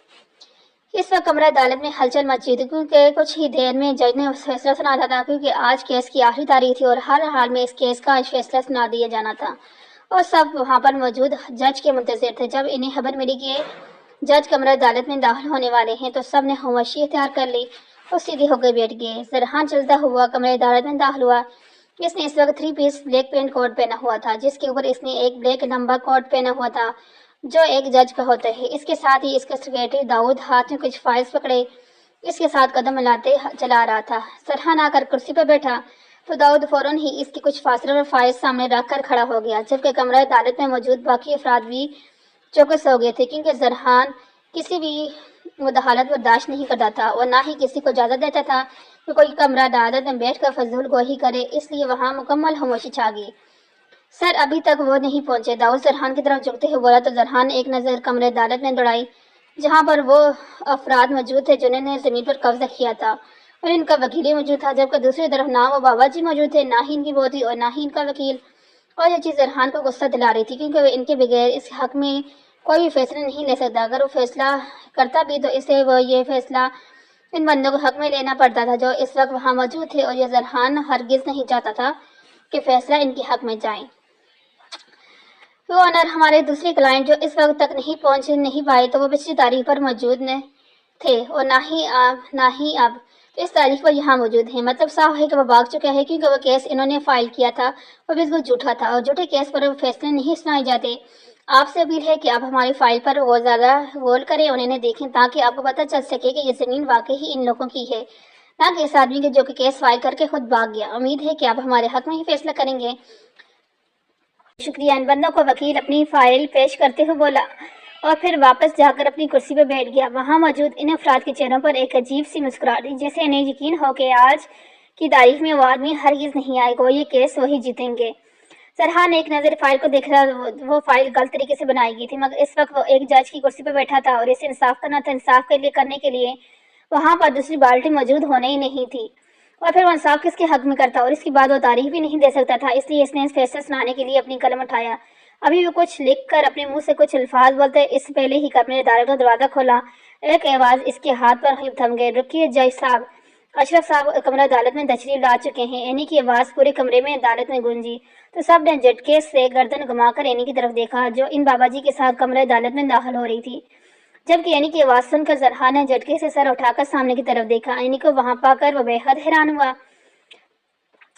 اس وقت کمرہ عدالت میں ہلچل مچی تھی کیونکہ کچھ ہی دیر میں جج نے فیصلہ سنا تھا، کیونکہ آج کیس کی آخری تاریخ تھی اور ہر حال میں اس کیس کا آج فیصلہ سنا دیا جانا تھا، اور سب وہاں پر موجود جج کے منتظر تھے۔ جب انہیں خبر ملی کہ جج کمرہ عدالت میں داخل ہونے والے ہیں تو سب نے خاموشی اختیار کر لی اور سیدھے ہو کے بیٹھ گئے۔ زرحان چلتا ہوا کمرہ عدالت میں داخل ہوا۔ اس نے اس وقت 3 پیس بلیک پینٹ کوٹ پہنا ہوا تھا جس کے اوپر اس نے ایک بلیک لمبا کوٹ پہنا ہوا تھا جو ایک جج کا ہوتا ہے۔ اس کے ساتھ ہی اس کا سیکریٹری داؤد ہاتھ میں کچھ فائلز پکڑے اس کے ساتھ قدم ملاتے چلا رہا تھا۔ زرحان آ کر کرسی پر بیٹھا تو داؤد فوراً ہی اس کے کچھ فاصلے پر فائلز سامنے رکھ کر کھڑا ہو گیا، جبکہ کمرہ عدالت میں موجود باقی افراد بھی چوکس ہو گئے تھے، کیونکہ زرحان کسی بھی مداخلت برداشت نہیں کرتا تھا اور نہ ہی کسی کو اجازت دیتا تھا کہ کوئی کمرہ عدالت میں بیٹھ کر فضول گوئی کرے، اس لیے وہاں مکمل خاموشی چھا گئی۔ سر ابھی تک وہ نہیں پہنچے، داؤد زرحان کی طرف جھکتے ہوئے بولا تو زرحان نے ایک نظر کمرہ عدالت میں دوڑائی جہاں پر وہ افراد موجود تھے جنہوں نے زمین پر قبضہ کیا تھا اور ان کا وکیل ہی موجود تھا، جبکہ دوسری طرف نہ وہ بابا جی موجود تھے، نہ ہی ان کی پوتی اور نہ ہی ان کا وکیل۔ اور یہ چیز زرحان کو غصہ دلا رہی تھی کیونکہ وہ ان کے بغیر اس حق میں کوئی بھی فیصلہ نہیں لے سکتا۔ اگر وہ فیصلہ کرتا بھی تو اسے وہ یہ فیصلہ ان بندوں کو حق میں لینا پڑتا تھا جو اس وقت وہاں موجود تھے، اور یہ زرحان ہرگز نہیں چاہتا تھا کہ فیصلہ ان کے حق میں جائے۔ وہ آنر ہمارے دوسرے کلائنٹ جو اس وقت تک پہنچ نہیں پائے تو وہ پچھلی تاریخ پر موجود تھے اور نہ ہی اب تو اس تاریخ پر یہاں موجود ہیں۔ مطلب صاف ہے کہ وہ بھاگ چکے ہیں کیونکہ وہ کیس انہوں نے فائل کیا تھا وہ بالکل جھوٹا تھا اور جھوٹے کیس پر فیصلے نہیں سنائے جاتے۔ آپ سے اپیل ہے کہ آپ ہماری فائل پر زیادہ غور کریں اور انہیں دیکھیں تاکہ آپ کو پتہ چل سکے کہ یہ زمین واقعی ہی ان لوگوں کی ہے، نہ کہ اس آدمی کے جو کہ کیس فائل کر کے خود بھاگ گیا۔ امید ہے کہ آپ ہمارے حق میں ہی فیصلہ کریں گے۔ شکریہ۔ ان بندوں کو وکیل اپنی فائل پیش کرتے ہوئے بولا اور پھر واپس جا کر اپنی کرسی پر بیٹھ گیا۔ وہاں موجود ان افراد کے چہروں پر ایک عجیب سی مسکراہٹ تھی جیسے انہیں یقین ہو کہ آج کی تاریخ میں وہ آدمی ہرگز نہیں آئے گا اور یہ کیس وہی جیتیں گے۔ زرحان نے ایک نظر فائل کو دیکھ رہا، وہ فائل غلط طریقے سے بنائی گئی تھی، مگر اس وقت وہ ایک جج کی کرسی پر بیٹھا تھا اور اسے انصاف کرنا تھا۔ انصاف کرنے کے لیے وہاں پر دوسری بالٹی موجود ہونے ہی نہیں تھی، اور پھر وہ انصاف کس کے حق میں کرتا اور اس کے بعد وہ تاریخ بھی نہیں دے سکتا تھا، اس لیے اس نے فیصلہ سنانے کے لیے اپنی قلم اٹھایا۔ ابھی وہ کچھ لکھ کر اپنے منہ سے کچھ الفاظ بولتے اس سے پہلے ہی کمرے عدالت کا دروازہ کھولا۔ ایک آواز اس کے ہاتھ پر تھم گئی، رکیے جج صاحب، اشرف صاحب کمرہ عدالت میں تشریف لا چکے ہیں۔ اینی کی آواز پورے کمرے میں عدالت میں گونجی تو سب نے جھٹکے سے گردن گھما کر اینی کی طرف دیکھا جو ان بابا جی کے ساتھ کمرہ عدالت میں داخل ہو رہی تھی، جبکہ اینی کی آواز سن کر زرحان نے جھٹکے سے سر اٹھا کر سامنے کی طرف دیکھا۔ اینی کو وہاں پا کر وہ بے حد حیران ہوا۔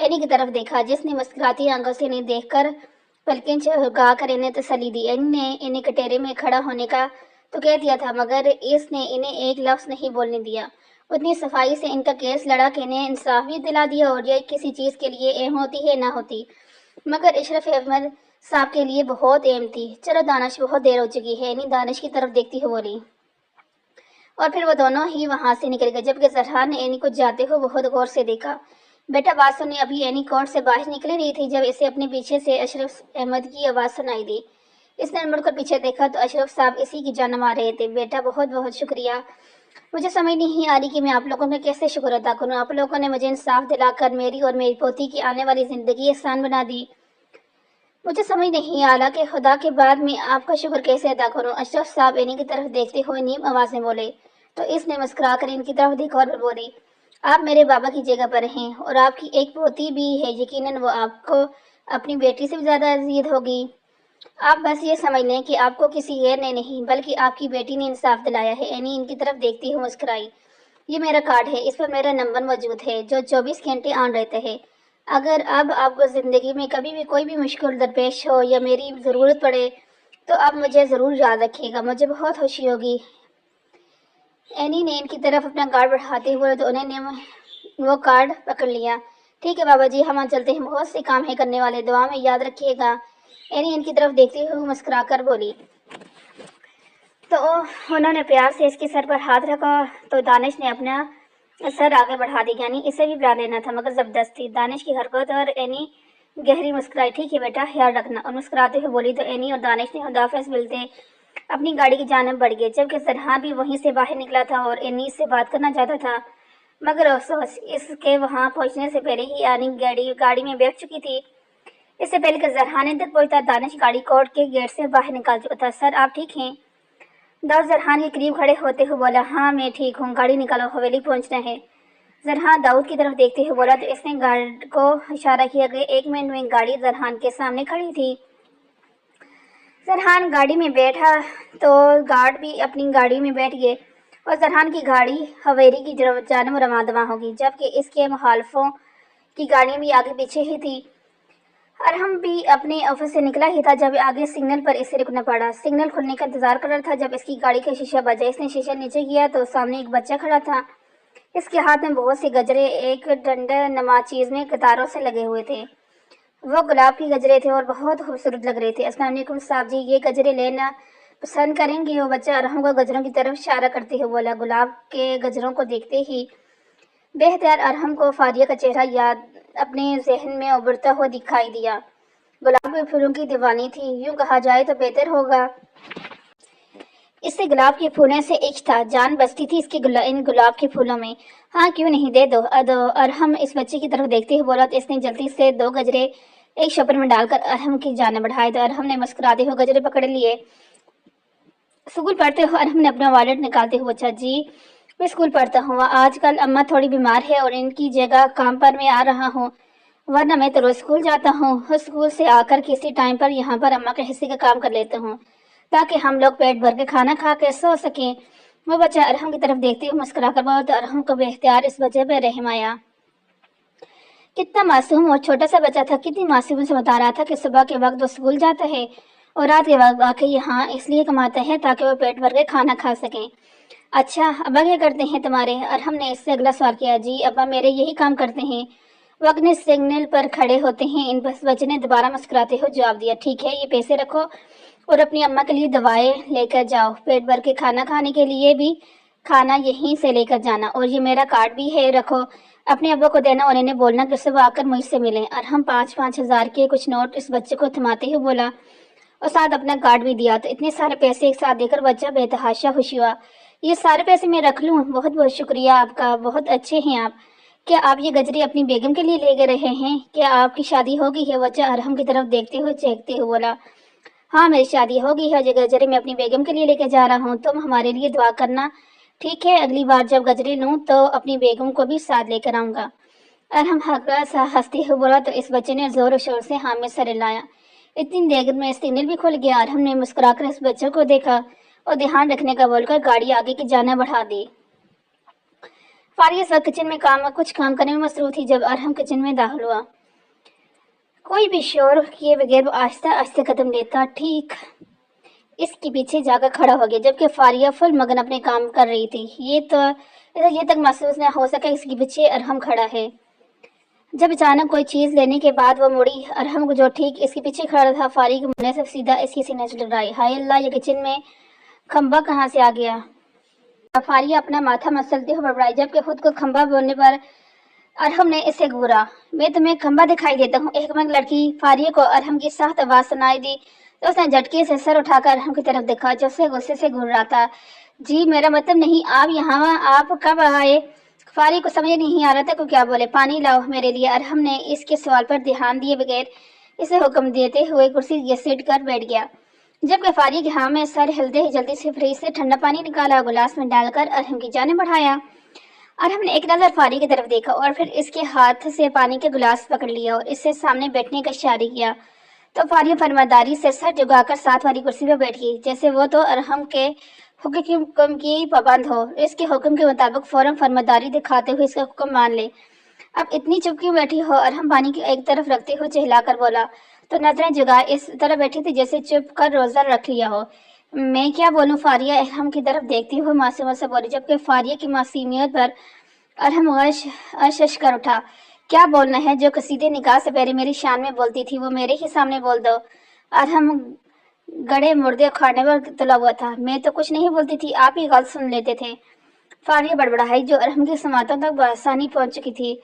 اینی کی طرف دیکھا جس نے مسکراتی آنکھوں سے انہیں دیکھ کر پلکیں جھکا کر انہیں تسلی دی۔ اینی نے انہیں کٹہرے میں کھڑا ہونے کا تو کہہ دیا تھا مگر اس نے انہیں ایک لفظ نہیں بولنے دیا۔ اتنی صفائی سے ان کا کیس لڑا کہ انہیں انصاف بھی دلا دیا اور یہ کسی چیز کے لیے اہم ہوتی ہے نہ ہوتی مگر اشرف احمد صاحب کے لیے بہت اہم تھی۔ چلو دانش بہت دیر ہو چکی ہے، اینی دانش کی طرف دیکھتی ہوئی بولی اور پھر وہ دونوں ہی وہاں سے نکل گئے جبکہ زہرا نے اینی کو جاتے ہوئے بہت غور سے دیکھا۔ بیٹا بات سننے ابھی اینی کورٹ سے باہر نکل رہی تھی جب اسے اپنے پیچھے سے اشرف احمد کی آواز سنائی دی۔ اس نے مڑ کر پیچھے دیکھا تو اشرف صاحب اسی کی جان مار رہے تھے۔ بیٹا بہت بہت شکریہ، مجھے سمجھ نہیں آ رہی کہ میں آپ لوگوں کا کیسے شکر ادا کروں۔ آپ لوگوں نے مجھے انصاف دلا کر میری اور میری پوتی کی آنے والی زندگی آسان بنا دی۔ مجھے سمجھ نہیں آ رہا کہ خدا کے بعد میں آپ کا شکر کیسے ادا کروں۔ اشرف صاحب اینی کی طرف دیکھتے ہوئے نیم آواز میں بولے تو اس نے مسکرا کر ان کی طرف دیکھا اور بولی آپ میرے بابا کی جگہ پر ہیں اور آپ کی ایک پوتی بھی ہے، یقیناً وہ آپ کو اپنی بیٹی سے بھی زیادہ عزیز ہوگی۔ آپ بس یہ سمجھ لیں کہ آپ کو کسی غیر نے نہیں بلکہ آپ کی بیٹی نے انصاف دلایا ہے۔ اینی ان کی طرف دیکھتی ہوئے مسکرائی۔ یہ میرا کارڈ ہے، اس پر میرا نمبر موجود ہے جو 24 گھنٹے آن رہتا ہے۔ اگر اب آپ کو زندگی میں کبھی بھی کوئی بھی مشکل درپیش ہو یا میری ضرورت پڑے تو آپ مجھے ضرور یاد رکھیے گا، مجھے بہت خوشی ہوگی۔ اینی نے ان کی طرف اپنا کارڈ بڑھاتے ہوئے تو انہوں نے وہ کارڈ پکڑ لیا۔ ٹھیک ہے بابا جی، ہم چلتے ہیں، بہت سے کام ہے کرنے والے، دعا میں یاد رکھیے گا۔ اینی ان کی طرف دیکھتے ہوئے مسکرا کر بولی تو انہوں نے پیار سے اس کے سر پر ہاتھ رکھا تو دانش نے اپنا سر آگے بڑھا دی، یعنی اسے بھی پیار لینا تھا مگر زبردستی۔ دانش کی حرکت اور اینی گہری مسکرائی۔ ٹھیک ہے بیٹا، خیال رکھنا، اور مسکراتے ہوئے بولی تو اینی اور دانش نے خداحافظ ملتے اپنی گاڑی کی جانب بڑھ گئے جبکہ زرحان بھی وہیں سے باہر نکلا تھا اور اینی سے بات کرنا چاہتا تھا مگر افسوس اس کے وہاں پہنچنے سے پہلے ہی اینی گاڑی میں بیٹھ چکی تھی۔ اس سے پہلے کہ زرحان تک پہنچتا دانش گاڑی کورٹ کے گیٹ سے باہر نکال چکا تھا۔ سر آپ ٹھیک ہیں؟ داؤد زرحان کے قریب کھڑے ہوتے ہوئے بولا ہاں میں ٹھیک ہوں، گاڑی نکالو، حویلی پہنچنا ہے۔ زرحان داؤد کی طرف دیکھتے ہوئے بولا تو اس نے گارڈ کو اشارہ کیا کہ 1 منٹ میں گاڑی زرحان کے سامنے کھڑی تھی۔ زرحان گاڑی میں بیٹھا تو گارڈ بھی اپنی گاڑی میں بیٹھ گئے اور زرحان کی گاڑی حویلی کی جانب رواں ہوگی جبکہ اس کے مخالفوں کی گاڑیاں بھی آگے پیچھے ہی تھی۔ ارحم بھی اپنے آفس سے نکلا ہی تھا جب آگے سگنل پر اسے رکنا پڑا۔ سگنل کھلنے کا انتظار کر رہا تھا جب اس کی گاڑی کا شیشہ بجا۔ اس نے شیشہ نیچے کیا تو سامنے ایک بچہ کھڑا تھا۔ اس کے ہاتھ میں بہت سے گجرے ایک ڈنڈا نما چیز میں قطاروں سے لگے ہوئے تھے۔ وہ گلاب کے گجرے تھے اور بہت خوبصورت لگ رہے تھے۔ السلام علیکم صاحب جی، یہ گجرے لینا پسند کریں گے؟ وہ بچہ ارحم کو گجروں کی طرف اشارہ کرتے ہوئے بولا۔ گلاب کے گجروں کو دیکھتے ہی بے اختیار ارحم کو فاریہ کا چہرہ یاد اپنے ذہن میں ابھرتا ہوا دکھائی دیا۔ گلاب کے پھولوں کی دیوانی تھی، یوں کہا جائے تو بہتر ہوگا۔ اس سے گلاب کے پھولوں سے عشق تھا، جان بستی تھی اس کے ان گلاب کے پھولوں میں۔ ہاں کیوں نہیں، دے دو۔ ارحم اس بچے کی طرف دیکھتے ہوئے بولا تو اس نے جلدی سے 2 گجرے ایک شپر میں ڈال کر ارحم کی جانب بڑھائے تو ارحم نے مسکراتے ہوئے گجرے پکڑ لیے۔ اسکول پڑھتے ہوئے ارحم نے اپنا والٹ نکالتے ہوئے اچھا جی میں اسکول پڑھتا ہوں، آج کل اماں تھوڑی بیمار ہے اور ان کی جگہ کام پر میں آ رہا ہوں، ورنہ میں تو روز اسکول جاتا ہوں۔ اسکول سے آ کر کسی ٹائم پر یہاں پر اماں کے حصے کا کام کر لیتا ہوں تاکہ ہم لوگ پیٹ بھر کے کھانا کھا کے سو سکیں۔ وہ بچہ ارحم کی طرف دیکھتے ہوئے مسکرا کر بولا تو ارحم کو بے اختیار اس بچے پہ رحم آیا۔ کتنا معصوم اور چھوٹا سا بچہ تھا، کتنی معصومی سے بتا رہا تھا کہ صبح کے وقت وہ اسکول جاتا ہے اور رات کے وقت آ کے یہاں اس لیے کماتا ہے تاکہ وہ پیٹ بھر کے کھانا کھا سکیں۔ اچھا ابا کیا کرتے ہیں تمہارے؟ ارحم نے اس سے اگلا سوال کیا۔ جی ابا میرے یہی کام کرتے ہیں، وہ اپنے سگنل پر کھڑے ہوتے ہیں۔ ان بچے نے دوبارہ مسکراتے ہوئے جواب دیا۔ ٹھیک ہے، یہ پیسے رکھو اور اپنی اماں کے لیے دوائیں لے کر جاؤ، پیٹ بھر کے کھانا کھانے کے لیے بھی کھانا یہیں سے لے کر جانا، اور یہ میرا کارڈ بھی ہے، رکھو، اپنے ابا کو دینا اور انہیں بولنا کہ صبح آ کر مجھ سے ملیں۔ ارحم 5-5 ہزار کے کچھ نوٹ اس بچے کو تھماتے ہوئے بولا اور ساتھ اپنا کارڈ بھی دیا تو اتنے سارے پیسے ایک ساتھ دے کر بچہ بے تحاشا خوشی ہوا۔ یہ سارے پیسے میں رکھ لوں؟ بہت بہت شکریہ آپ کا، بہت اچھے ہیں آپ۔ کیا آپ یہ گجری اپنی بیگم کے لیے لے گئے رہے ہیں؟ کیا آپ کی شادی ہو گئی ہے؟ بچہ ارحم کی طرف دیکھتے ہوئے چہکتے ہوئے بولا ہاں میری شادی ہو گئی ہے، یہ گجرے میں اپنی بیگم کے لیے لے کے جا رہا ہوں، تم ہمارے لیے دعا کرنا ٹھیک ہے؟ اگلی بار جب گجرے لوں تو اپنی بیگم کو بھی ساتھ لے کر آؤں گا۔ ارحم ہلکا سا ہنستے ہوئے بولا تو اس بچے نے زور و شور سے ہاں میں سر لایا۔ اتنی دیر میں سگنل بھی کھل گیا۔ ارحم نے مسکرا کر اس بچے کو دیکھا اور دھیان رکھنے کا بول کر گاڑی آگے کی جانب بڑھا دی۔ فاریہ اس وقت کچن میں کچھ کام کرنے میں مصروف تھی جب ارحم کچن میں داخل ہوا۔ کوئی بھی شور کیے بغیر وہ آہستہ آہستہ قدم لیتا ٹھیک اس کے پیچھے جا کر کھڑا ہو گیا، جبکہ فاریہ فل مگن اپنے کام کر رہی تھی۔ اسے یہ تک محسوس نہ ہو سکا اس کے پیچھے ارحم کھڑا ہے۔ جب اچانک کوئی چیز لینے کے بعد وہ مڑی، ارحم کو جو ٹھیک اس کے پیچھے کھڑا تھا فاریہ کے منہ سے سیدھا اس کے سینے سے ٹکرائی۔ ہائے اللہ، یہ کچن میں کھمبا کہاں سے آ گیا؟ فاریہ اپنا ماتھا مسلتے ہوئے بڑبڑائی، جبکہ خود کو کھمبا بولنے پر ارحم نے اسے گھورا۔ میں تمہیں کھمبا دکھائی دیتا ہوں؟ ایک مگ لڑکی فاریہ کو ارحم کی سخت آواز سنائی دی تو اس نے جھٹکے سے سر اٹھا کر ارحم کی طرف دیکھا جو اسے غصے سے گھور رہا تھا۔ جی میرا مطلب نہیں، آپ کب آئے؟ فاریہ کو سمجھ نہیں آ رہا تھا کہ کیا بولے۔ پانی لاؤ میرے لیے۔ ارحم نے اس کے سوال پر دھیان دیے بغیر اسے حکم دیتے ہوئے کرسی گھسیٹ کر بیٹھ گیا، جبکہ فاریہ کے ہاں میں سر ہلتے ہی جلدی سے فریج سے ٹھنڈا پانی نکالا، گلاس میں ڈال کر ارحم کی جانب بڑھایا۔ ارحم نے ایک نظر فاریہ کی طرف دیکھا اور پھر اس کے ہاتھ سے پانی کے گلاس پکڑ لیا اور اس سے سامنے بیٹھنے کا اشارہ کیا تو فاریہ فرمانبرداری سے سر جھکا کر ساتھ والی کرسی پر بیٹھ گئی، جیسے وہ تو ارحم کے حکم کی پابند ہو، اس کے حکم کے مطابق فوراً فرمانبرداری دکھاتے ہوئے اس کا حکم مان لے۔ اب اتنی چپ کیوں بیٹھی ہو؟ ارحم پانی کی ایک طرف رکھتے ہوئے چہلا کر بولا تو نظریں جگائے اس طرح بیٹھی تھی جیسے چپ کر روزہ رکھ لیا ہو۔ میں کیا بولوں؟ فاریہ ارحم کی طرف دیکھتی ہوئے معصومیت سے بولی، جبکہ فاریہ کی معصومیت پر ارحم غش کر اٹھا۔ کیا بولنا ہے؟ جو قصیدے نکاح سے پہلے میری شان میں بولتی تھی وہ میرے ہی سامنے بول دو۔ ارحم گڑے مردے اکھاڑنے پر تلا ہوا تھا۔ میں تو کچھ نہیں بولتی تھی، آپ ہی غلط سن لیتے تھے۔ فاریہ بڑبڑائی جو ارحم کی سماعتوں تک بآسانی پہنچ چکی تھی۔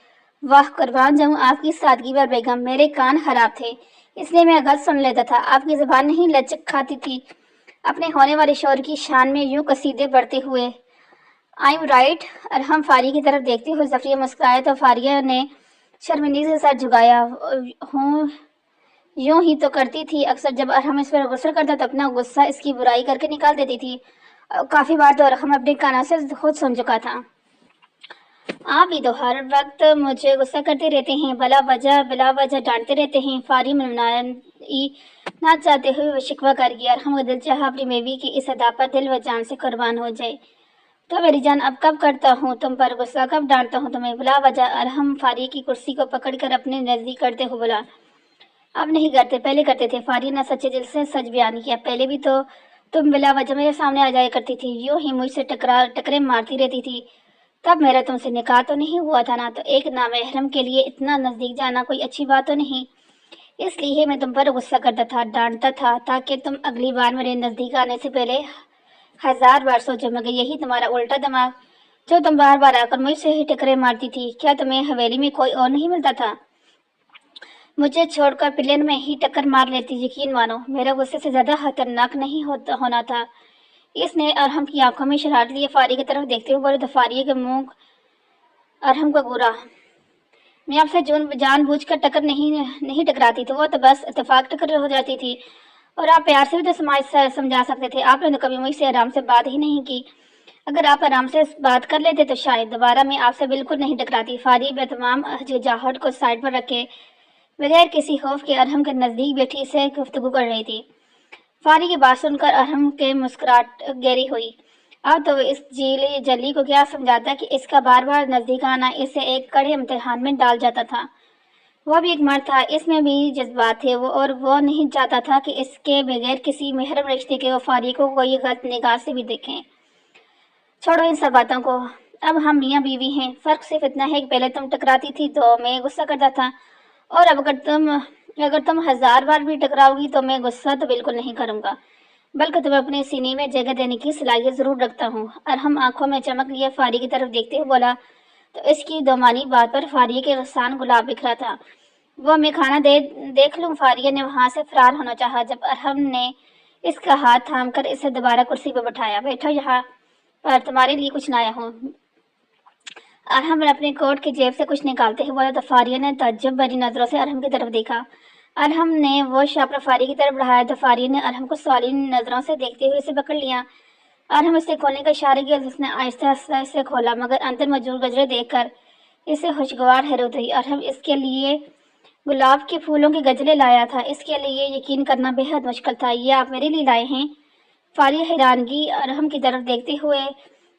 واہ، قربان جاؤں آپ کی سادگی پر بیگم، میرے کان خراب تھے اس لیے میں غلط سن لیتا تھا۔ آپ کی زبان نہیں لچک کھاتی تھی اپنے ہونے والے شوہر کی شان میں یوں قصیدے پڑھتے ہوئے؟ I am right? Arham Fariya کی طرف دیکھتے ہوئے زفریہ مسکرایا تو فاریہ نے شرمندگی سے سر جھکایا۔ ہوں، یوں ہی تو کرتی تھی اکثر، جب ارحم اس پر غصہ کرتا تو اپنا غصہ اس کی برائی کر کے نکال دیتی تھی۔ کافی بار تو ارحم اپنے کانوں سے خود سن چکا تھا۔ آپ بھی تو ہر وقت مجھے غصہ کرتے رہتے ہیں، بلا وجہ ڈانٹتے رہتے ہیں۔ فاریہ منمنائی نہ چاہتے ہوئے وہ شکوہ کر گیا۔ ارحم کا دل چاہا اپنی بیوی کی اس ادا پر دل و جان سے قربان ہو جائے۔ تو میری جان، اب کب کرتا ہوں تم پر غصہ، کب ڈانٹتا ہوں تمہیں بلا وجہ؟ ارحم فاریہ کی کرسی کو پکڑ کر اپنے نزدیک کرتے ہوئے بولا۔ اب نہیں کرتے، پہلے کرتے تھے۔ فاریہ نے سچے دل سے سچ بیان کیا۔ پہلے بھی تو تم بلا وجہ میرے سامنے آ جایا کرتی تھی، یوں ہی مجھ سے ٹکرے مارتی رہتی تھی۔ تب میرا تم سے نکاح تو نہیں ہوا تھا نا، تو ایک نامحرم کے لیے اتنا نزدیک جانا کوئی اچھی بات تو نہیں۔ اس لیے میں تم پر غصہ کرتا تھا، ڈانٹتا تھا، تاکہ تم اگلی بار میرے نزدیک آنے سے پہلے 1000 بار سوچو، مگر یہی تمہارا الٹا دماغ جو تم بار بار آ کر مجھ سے ہی ٹکرے مارتی تھی۔ کیا تمہیں حویلی میں کوئی اور نہیں ملتا تھا؟ مجھے چھوڑ کر پلین میں ہی ٹکر مار لیتی۔ یقین مانو میرا غصے سے زیادہ خطرناک نہیں ہونا تھا۔ اس نے ارحم کی آنکھوں میں شرارت لیے فاریہ کی طرف دیکھتے ہوئے بولے تو فاریہ کے منہ ارحم کو گھورا۔ میں آپ سے جان بوجھ کر ٹکر نہیں ٹکراتی تو وہ تو بس اتفاق ٹکر ہو جاتی تھی، اور آپ پیار سے بھی تو سمجھا سکتے تھے۔ آپ نے تو کبھی مجھ سے آرام سے بات ہی نہیں کی۔ اگر آپ آرام سے بات کر لیتے تو شاید دوبارہ میں آپ سے بالکل نہیں ٹکراتی۔ فاریہ بے تمام جھجھاہٹ کو سائڈ پر رکھے بغیر کسی خوف کے ارحم کے نزدیک بیٹھی سے گفتگو کر رہی تھی۔ فاریہ کی بات سن کر ارحم کے مسکراہٹ گہری ہوئی۔ اب تو اس جلی کو کیا سمجھاتا کہ اس کا بار بار نزدیک آنا اسے ایک کڑے امتحان میں ڈال جاتا تھا۔ وہ بھی ایک مرد تھا، اس میں بھی جذبات تھے، اور وہ نہیں چاہتا تھا کہ اس کے بغیر کسی محرم رشتے کے وہ فاریہ کو کوئی غلط نگاہ سے بھی دیکھیں۔ چھوڑو ان سب باتوں کو، اب ہم میاں بیوی ہیں۔ فرق صرف اتنا ہے کہ پہلے تم ٹکراتی تھی تو میں غصہ کرتا تھا، اور اب اگر تم 1000 بار بھی ٹکراؤ گی تو میں غصہ تو بالکل نہیں کروں گا، بلکہ تمہیں اپنے سینے میں جگہ دینے کی صلاحیت ضرور رکھتا ہوں۔ ارحم آنکھوں میں چمک لیے فاریہ کی طرف دیکھتے ہوئے بولا تو اس کی دومانی بات پر فاریہ کے رخسان گلاب بکھرا تھا۔ وہ میں کھانا دیکھ لوں؟ فاریہ نے وہاں سے فرار ہونا چاہا جب ارحم نے اس کا ہاتھ تھام کر اسے دوبارہ کرسی پر بٹھایا۔ بیٹھو یہاں پر، تمہارے لیے کچھ لایا ہوں۔ ارحم نے اپنے کوٹ کی جیب سے کچھ نکالتے ہوئے بولا تو فاریہ نے تعجب بھری نظروں سے ارحم کی طرف دیکھا۔ ارحم نے وہ شاپر فاریہ کی طرف بڑھایا تو فاریہ نے ارحم کو سوالی نظروں سے دیکھتے ہوئے اسے پکڑ لیا۔ ارحم اسے کھولنے کا اشارہ کیا تو اس نے آہستہ آہستہ اسے کھولا، مگر اندر موجود گجرے دیکھ کر اسے خوشگوار حیرت ہوئی۔ ارحم اس کے لیے گلاب کے پھولوں کے گجرے لایا تھا، اس کے لیے یقین کرنا بے حد مشکل تھا۔ یہ آپ میرے لیے لائے ہیں؟ فاریہ حیرانگی ارحم کی طرف دیکھتے ہوئے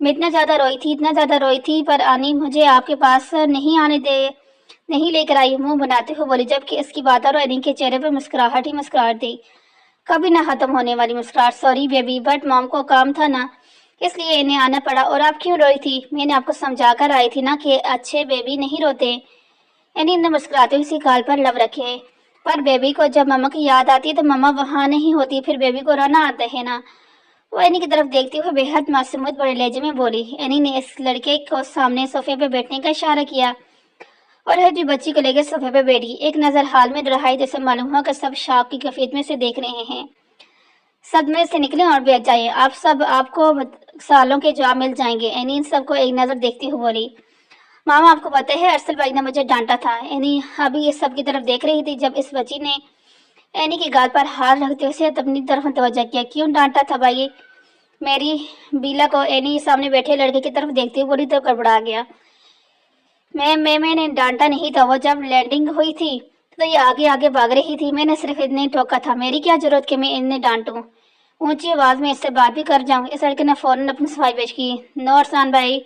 میں اتنا زیادہ روئی تھی پر آنی مجھے آپ کے پاس نہیں لے کر آئی، منہ بناتے ہوئے بولی، جبکہ اس کی بات اور اینی کے چہرے پر مسکراہٹ ہی مسکراہٹ تھی، کبھی نہ ختم ہونے والی مسکراہٹ۔ سوری بیبی، بٹ موم کو کام تھا نا، اس لیے انہیں آنا پڑا۔ اور آپ کیوں روئی تھی؟ میں نے آپ کو سمجھا کر آئی تھی نا کہ اچھے بیبی نہیں روتے۔ اینی نے مسکراتے ہوئے اسی گال پر لب رکھے۔ پر بیبی کو جب ماما کی یاد آتی ہے تو ماما وہاں نہیں ہوتی، پھر بیبی کو رونا آتا ہے نا۔ وہ اینی کی طرف دیکھتے ہوئے بے حد معصومیت بڑے لہجے میں بولی۔ اینی نے اس لڑکے کو سامنے صوفے پہ بیٹھنے کا اشارہ کیا اور حجی بچی کو لے کے صوفے پہ بیٹھی، ایک نظر حال میں دہرائی جیسے معلوم ہوا کہ سب شاک کی کیفیت میں سے دیکھ رہے ہیں۔ صدمے سے نکلیں اور بیٹھ جائیں، آپ کو سالوں کے جواب مل جائیں گے۔ اینی ان سب کو ایک نظر دیکھتی ہوئے بولی، ماما آپ کو پتہ ہے ارسل بھائی نے مجھے ڈانٹا تھا۔ اینی ابھی یہ سب کی طرف دیکھ رہی تھی جب اس بچی نے اینی کے گال پر ہاتھ رکھتے اسے اپنی طرف متوجہ کیا۔ کیوں ڈانٹا تھا بھائی میری؟ بیلا کو اینی سامنے بیٹھے لڑکے کی طرف دیکھتے ہوئے بولی تو گڑبڑا گیا۔ میں نے ڈانٹا نہیں تھا، وہ جب لینڈنگ ہوئی تھی تو یہ آگے بھاگ رہی تھی، میں نے صرف اتنے ٹوکا تھا، میری کیا ضرورت کہ میں انہیں ڈانٹوں؟ اونچی آواز میں اس سے بات بھی کر جاؤں؟ اس لڑکے نے فوراً اپنی صفائی پیش کی۔ نو ارسلان بھائی،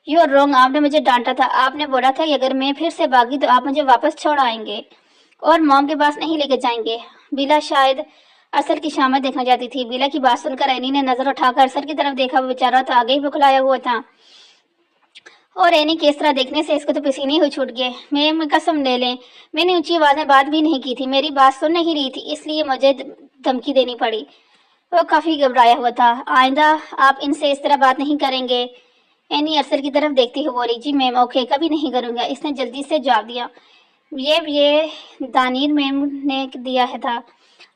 یو آر رونگ، آپ نے مجھے ڈانٹا تھا، آپ نے بولا تھا کہ اگر میں پھر سے بھاگی تو آپ مجھے واپس چھوڑ آئیں گے اور موم کے پاس نہیں لے کے جائیں گے۔ بیلا شاید ارسل کی شامت دیکھنا چاہتی تھی۔ بیلا کی بات سن کر اینی نے نظر اٹھا کر ارسل کی طرف دیکھا، وہ بیچارہ تو آگے ہی بکھلایا ہوا تھا اور اینی کے اس طرح دیکھنے سے اس کو تو پسینے ہو چھوٹ گئے۔ میں قسم لے لیں میں نے اونچی آواز میں بات بھی نہیں کی تھی، میری بات سن نہیں رہی تھی، اس لیے مجھے دھمکی دینی پڑی۔ وہ کافی گھبرایا ہوا تھا۔ آئندہ آپ ان سے اس طرح بات نہیں کریں گے؟ اینی ارسل کی طرف دیکھتی ہوئے بولی، جی میم اوکے، کبھی نہیں کروں گا، اس نے جلدی سے جواب دیا۔ یہ دانیر میم نے دیا تھا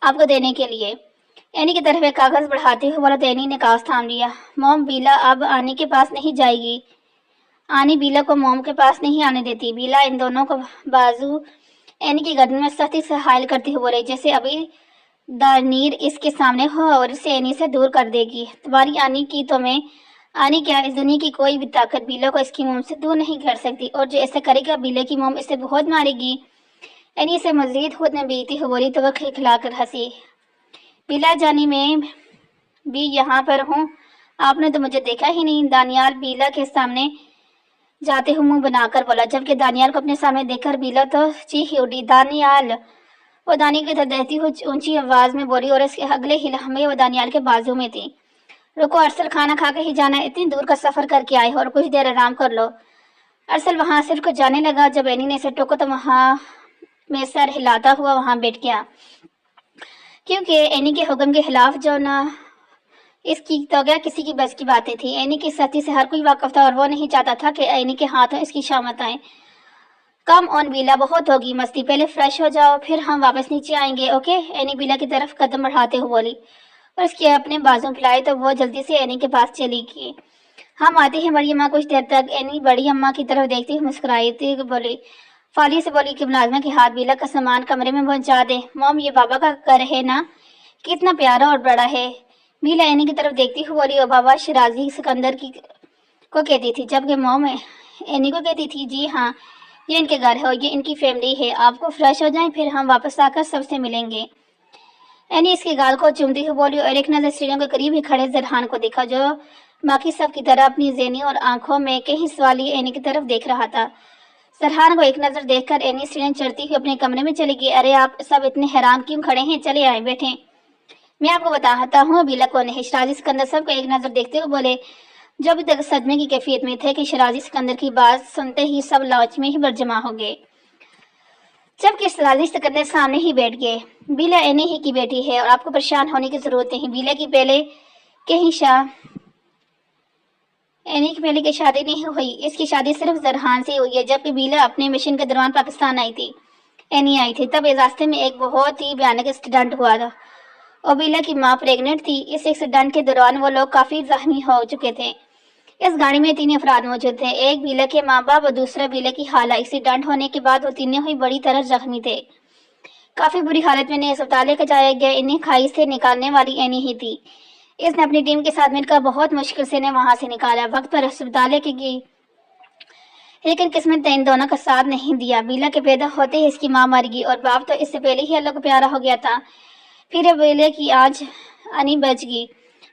آپ کو دینے کے لیے۔ اینی کی طرف ایک کاغذ بڑھاتے ہوئے بولا تو اینی نے کاغذ تھام لیا۔ موم، بیلا اب آنی کے پاس نہیں جائے گی۔ آنی بیلا کو موم کے پاس نہیں آنے دیتی۔ بیلا ان دونوں کو بازو اینی کی گردن میں سختی سے حائل کرتی ہوئے بولے، جیسے ابھی دانیر اس کے سامنے ہو اور اسے اینی سے دور کر دے گی۔ تمہاری آنی کی تو میں آنی کیا، اس دنیا کی کوئی بھی طاقت بیلا کو اس کی موم سے دور نہیں کر سکتی، اور جو ایسا کرے گا بیلے کی موم اسے بہت مارے گی۔ اینی سے مزید خود میں بیتی ہو بولی تو وہ کھلکھلا کر ہنسی۔ بیلا جانی میں بھی یہاں پر ہوں، آپ نے تو مجھے دیکھا ہی نہیں۔ دانیال بیلا کے سامنے جاتے ہوئے منہ بنا کر بولا، جبکہ دانیال کو اپنے سامنے دیکھ کر بیلا تو چیخ اٹھی، دانیال! وہ دانی کی طرف دیکھتی ہوئی اونچی آواز میں بولی اور اس کے اگلے ہی لمحے وہ دانیال کے بازو میں تھی۔ رکو ارسل، کھانا کھا کے ہی جانا، اتنی دور کا سفر کر کے آئے ہو، اور کچھ دیر آرام کر لو۔ ارسل وہاں صرف کو جانے لگا، جب اینی نے اسے ٹوکا تو وہاں میں سر ہلاتا ہوا وہاں بیٹھ گیا، کیونکہ اینی کے حکم کے خلاف جو نہ اس کی تو گیا کسی کی بس کی باتیں تھی۔ اینی کی سختی سے ہر کوئی واقف تھا اور وہ نہیں چاہتا تھا کہ اینی کے ہاتھوں اس کی شامت آئے۔ کم آن بیلا، بہت ہوگی مستی، پہلے فریش ہو جاؤ پھر ہم واپس نیچے آئیں گے، اوکے؟ اینی بیلا کی طرف قدم بڑھاتے ہوئے بولی اور اس کے اپنے بازو پھیلائے تو وہ جلدی سے اینی کے پاس چلی گئی۔ ہم آتے ہیں بڑی اماں کچھ دیر تک۔ اینی بڑی اماں کی طرف دیکھتی ہوئی مسکرائی تھی بولی، فالی سے بولی کہ ملازمہ کے ہاتھ بیلا کا سامان کمرے میں پہنچا دے۔ موم، یہ بابا کا گھر ہے نا، کتنا پیارا اور بڑا ہے۔ بیلا اینی کی طرف دیکھتی ہوئی بولی، اور بابا شیرازی سکندر کو کہتی تھی، جبکہ موم اینی کو کہتی تھی، جی ہاں یہ ان کے گھر ہے اور یہ ان کی فیملی ہے، آپ کو فریش ہو جائیں پھر ہم واپس آ کر سب سے ملیں گے۔ اینی اس کے گال کو چومتی ہوئی بولی اور ایک نظر سیڑھیوں کے قریب ہی کھڑے زرحان کو دیکھا، جو باقی سب کی طرح اپنی ذہنی اور آنکھوں میں کہیں سوالی اینی کی طرف دیکھ رہا تھا۔ زرحان کو ایک نظر دیکھ کر اینی سیڑھیاں چڑھتی ہوئی اپنے کمرے میں چلی گئی۔ ارے آپ سب اتنے حیران کیوں کھڑے ہیں، چلے آئیں بیٹھیں، میں آپ کو بتاتا ہوں بیلا کون ہے۔ شیرازی سکندر سب کو ایک نظر دیکھتے ہوئے بولے، جو ابھی تک صدمے کی کیفیت میں تھے کہ شیرازی سکندر کی بات سنتے ہی سب لاؤنج میں ہی برجمع ہو گئے، جبکہ شیرازی سکندر سامنے ہی بیٹھ گئے۔ بیلا اینی ہی کی بیٹی ہے اور آپ کو پریشان ہونے کی ضرورت نہیں۔ بیلا کی پہلے اینی کی پہلے کی شادی نہیں ہوئی، اس کی شادی صرف زرحان سے ہوئی ہے۔ جبکہ بیلا اپنے مشن کے دوران پاکستان آئی تھی، اینی آئی تھی، تب راستے میں ایک بہت ہی بھیانک ایکسیڈنٹ ہوا تھا اور بیلا کی ماں پریگننٹ تھی۔ اس ایکسیڈنٹ کے دوران وہ لوگ کافی زخمی ہو چکے تھے۔ اس گاڑی میں 3 افراد موجود تھے، ایک بیلا کے ماں باپ اور دوسرا بیلا کی خالہ۔ ایکسیڈنٹ ہونے کے بعد وہ تینوں ہی بڑی طرح زخمی تھے، کافی بری حالت میں انہیں اسپتال لے کر جایا گیا۔ انہیں کھائی سے نکالنے والی اینی ہی تھی، اس نے اپنی ٹیم کے ساتھ مل کر بہت مشکل سے انہیں وہاں سے نکالا، وقت پر اسپتال لے کے گئی، لیکن قسمت نے ان دونوں کا ساتھ نہیں دیا۔ بیلا کے پیدا ہوتے ہی اس کی ماں مر گئی اور باپ تو اس سے پہلے ہی اللہ کو پیارا ہو گیا تھا، پھر بیلے کی آج آنی بچ گئی۔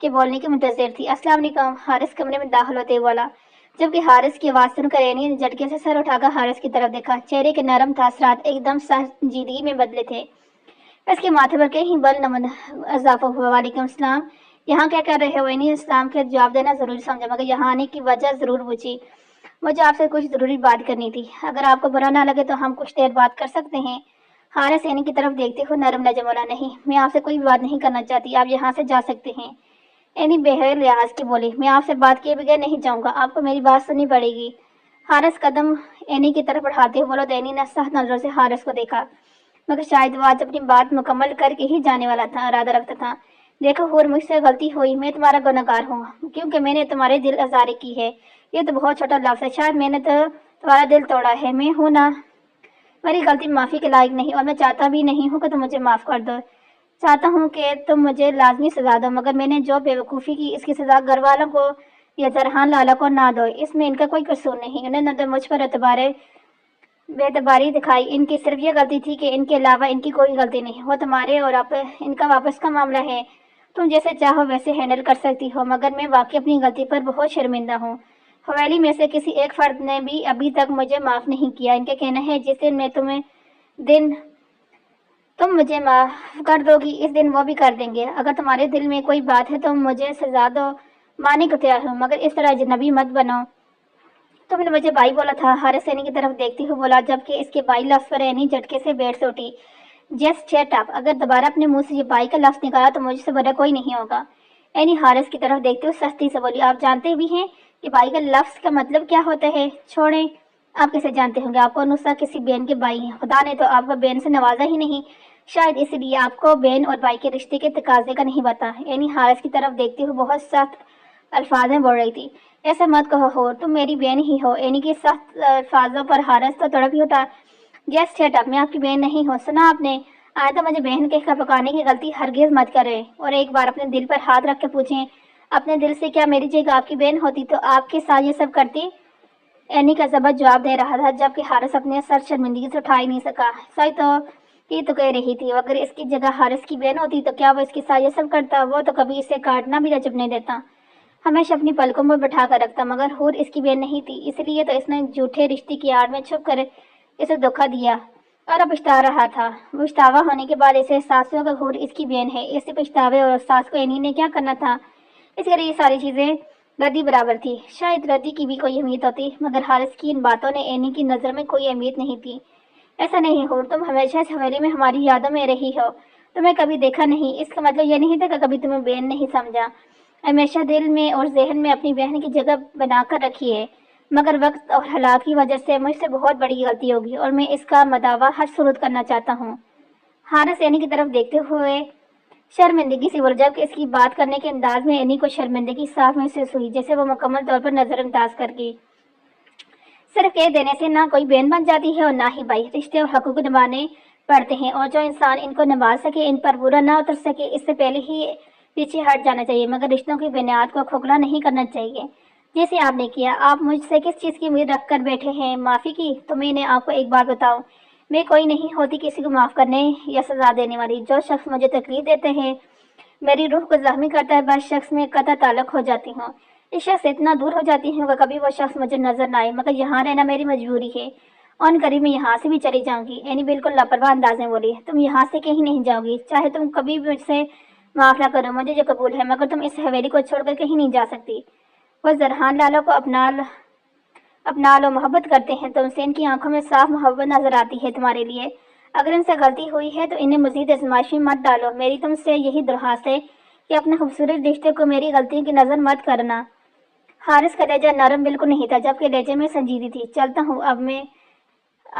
کے بولنے کی منتظر تھی۔ السلام علیکم، حارث کمرے میں داخل ہوتے ہوئے بولا، جبکہ حارث کی آواز سن کر اینی نے جھٹکے سے سر اٹھا کر حارث کی طرف دیکھا۔ چہرے کے نرم تاثرات ایک دم سنجیدگی میں بدلے تھے۔ اس کے ماتھے پر کہیں بل نمن اضافہ ہوا۔ وعلیکم السلام، یہاں کیا کر رہے ہو؟ اینی نے اسلام کے جواب دینا ضروری سمجھا مگر یہاں آنے کی وجہ ضرور پوچھی۔ مجھے آپ سے کچھ ضروری بات کرنی تھی، اگر آپ کو برا نہ لگے تو ہم کچھ دیر بات کر سکتے ہیں۔ حارث اینی کی طرف دیکھتے ہوئے نرم لہجے میں بولا، نہیں، میں آپ سے کوئی بات نہیں کرنا چاہتی، آپ یہاں سے جا سکتے ہیں۔ اینی بغیر لحاظ کی بولی، میں آپ سے بات کیے بغیر نہیں جاؤں گا، آپ کو میری بات سننی پڑے گی۔ حارث قدم اینی کی طرف بڑھاتے ہوئے بولا تو اینی نے سخت نظروں سے حارث کو دیکھا، مگر شاید وہ آج اپنی بات مکمل کر کے ہی جانے والا تھا، ارادہ رکھتا تھا۔ دیکھو حور، مجھ سے غلطی ہوئی، میں تمہارا گنہگار ہوں، کیونکہ میں نے تمہارے دل آزاری کی ہے۔ یہ تو بہت چھوٹا لفظ ہے، شاید میں نے تو تمہارا دل توڑا ہے، میں ہوں نا، میری غلطی معافی کے لائق نہیں، اور میں چاہتا بھی نہیں ہوں کہ تم مجھے معاف کر دو۔ چاہتا ہوں کہ تم مجھے لازمی سزا دو، مگر میں نے جو بے وقوفی کی اس کی سزا گھر والوں کو یا زرحان لالا کو نہ دو، اس میں ان کا کوئی قصور نہیں۔ انہوں نے تو مجھ پر بے اعتباری دکھائی، ان کی صرف یہ غلطی تھی کہ ان کے علاوہ ان کی کوئی غلطی نہیں۔ وہ تمہارے اور ان کا واپس کا معاملہ ہے، تم جیسے چاہو ویسے ہینڈل کر سکتی ہو، مگر میں واقعی اپنی غلطی پر بہت شرمندہ ہوں۔ حویلی میں سے کسی ایک فرد نے بھی ابھی تک مجھے معاف نہیں کیا۔ ان کا کہنا ہے جس دن تم مجھے معاف کر دو گی، اس دن وہ بھی کر دیں گے۔ اگر تمہارے دل میں کوئی بات ہے تو مجھے سزا دو، ماننے کو تیار ہوں، مگر اس طرح اجنبی مت بنو۔ تم نے مجھے بھائی بولا تھا، حارث اینی کی طرف دیکھتے ہوئے بولا، جبکہ اس کے بھائی لفظ پر اینی جھٹکے سے بیٹھ سے اٹھی۔ جسٹ شٹ اپ، اگر دوبارہ اپنے منہ سے یہ بھائی کا لفظ نکالا تو مجھ سے برا کوئی نہیں ہوگا۔ اینی حارث کی طرف دیکھتے ہوئے سختی سے بولی، آپ جانتے بھی ہیں کہ بھائی کا لفظ کا مطلب کیا ہوتا ہے؟ چھوڑیں، آپ کیسے جانتے ہوں گے؟ آپ کو نصرہ کسی بہن کے بھائی ہیں، خدا نے تو آپ کو بہن سے نوازا ہی نہیں، شاید اس لیے آپ کو بہن اور بھائی کے رشتے کے تقاضے کا نہیں پتا۔ اینی حارث کی طرف دیکھتے ہوئے بہت سخت الفاظ میں بول رہی تھی، ایسا مت کہو حور، تم میری بہن ہی ہو۔ اینی کے سخت الفاظوں پر حارث تو تڑپ ہی اٹھا۔ جسٹ شٹ اپ، میں آپ کی بہن نہیں ہوں، سنا آپ نے؟ آئندہ مجھے بہن کہہ کر پکانے کی غلطی ہرگز مت کریں، اور ایک بار اپنے دل پر ہاتھ رکھ کے پوچھیں اپنے دل سے، کیا میری جگہ آپ کی بہن ہوتی تو آپ کے ساتھ یہ سب کرتی؟ اینی کا ضبط جواب دے رہا تھا، جبکہ حارث اپنے سر شرمندگی سے اٹھا ہی نہیں سکا۔ سچ تو یہ تو کہہ رہی تھی، اگر اس کی جگہ حارث کی بہن ہوتی تو کیا وہ اس کے ساتھ یہ سب کرتا؟ وہ تو کبھی اسے کاٹنا بھی نہ چپنے دیتا، ہمیشہ اپنی پلکوں پر بٹھا کر رکھتا، مگر حور اس کی بہن نہیں تھی، اس لیے تو اس نے جھوٹے رشتے کی آڑ میں چھپ کر اسے دھوکہ دیا، اور اب پچھتا رہا تھا۔ پچھتاوا ہونے کے بعد اسے احساس ہوا کہ حور اس کی بہن ہے۔ اس پچھتاوے اور احساس کو اینی نے کیا کرنا تھا؟ اس کے لیے یہ ساری چیزیں ردی برابر تھی، شاید ردی کی بھی کوئی اہمیت ہوتی، مگر حارث کی ان باتوں نے اینی کی نظر میں کوئی اہمیت نہیں تھی۔ ایسا نہیں حور، تم ہمیشہ اس حویلی میں ہماری یادوں میں رہی ہو، تمہیں کبھی دیکھا نہیں، اس کا مطلب یہ نہیں تھا کہ کبھی تمہیں بہن نہیں سمجھا، ہمیشہ دل میں اور ذہن میں اپنی بہن کی جگہ بنا کر رکھی ہے، مگر وقت اور حالات کی وجہ سے مجھ سے بہت بڑی غلطی ہوگی، اور میں اس کا مداوع ہر صورت کرنا چاہتا ہوں۔ حارث اینی کی طرف دیکھتے ہوئے شرمندگی سے بولا، جبکہ اس کی بات کرنے کے انداز میں اینی کو شرمندگی صاف محسوس ہوئی، جیسے وہ مکمل طور پر نظر انداز کر گئی۔ صرف کہہ دینے سے نہ کوئی بہن بن جاتی ہے اور نہ ہی بھائی، رشتے اور حقوق نبھانے پڑتے ہیں، اور جو انسان ان کو نبھا سکے، ان پر برا نہ اتر سکے، اس سے پہلے ہی پیچھے ہٹ جانا چاہیے، مگر رشتوں کی بنیاد کو کھوکھلا نہیں کرنا چاہیے، جیسے آپ نے کیا۔ آپ مجھ سے کس چیز کی امید رکھ کر بیٹھے ہیں؟ معافی کی؟ تو میں نے آپ کو ایک بات بتاؤں، میں کوئی نہیں ہوتی کسی کو معاف کرنے یا سزا دینے والی۔ جو شخص مجھے تکلیف دیتے ہیں، میری روح کو زخمی کرتا ہے، بس شخص میں قطع تعلق ہو جاتی ہوں، اس شخص سے اتنا دور ہو جاتی ہوں کہ کبھی وہ شخص مجھے نظر نہ آئے، مگر یہاں رہنا میری مجبوری ہے، اور قریب میں یہاں سے بھی چلی جاؤں گی۔ اینی بالکل لاپرواہ انداز میں بولی، تم یہاں سے کہیں نہیں جاؤ گی، چاہے تم کبھی مجھ سے معاف نہ کرو، مجھے یہ قبول ہے، مگر تم اس حویلی کو چھوڑ کر کہیں نہیں جا سکتی۔ وہ زرحان لالا کو اپنا لو، محبت کرتے ہیں تم سے، ان کی آنکھوں میں صاف محبت نظر آتی ہے تمہارے لیے، اگر ان سے غلطی ہوئی ہے تو انہیں مزید آزمائش میں مت ڈالو۔ میری تم سے یہی درخواست ہے کہ اپنے خوبصورت رشتے کو میری غلطی کی نظر مت کرنا۔ حارث کا لہجہ نرم بالکل نہیں تھا، جبکہ لہجے میں سنجیدگی تھی۔ چلتا ہوں،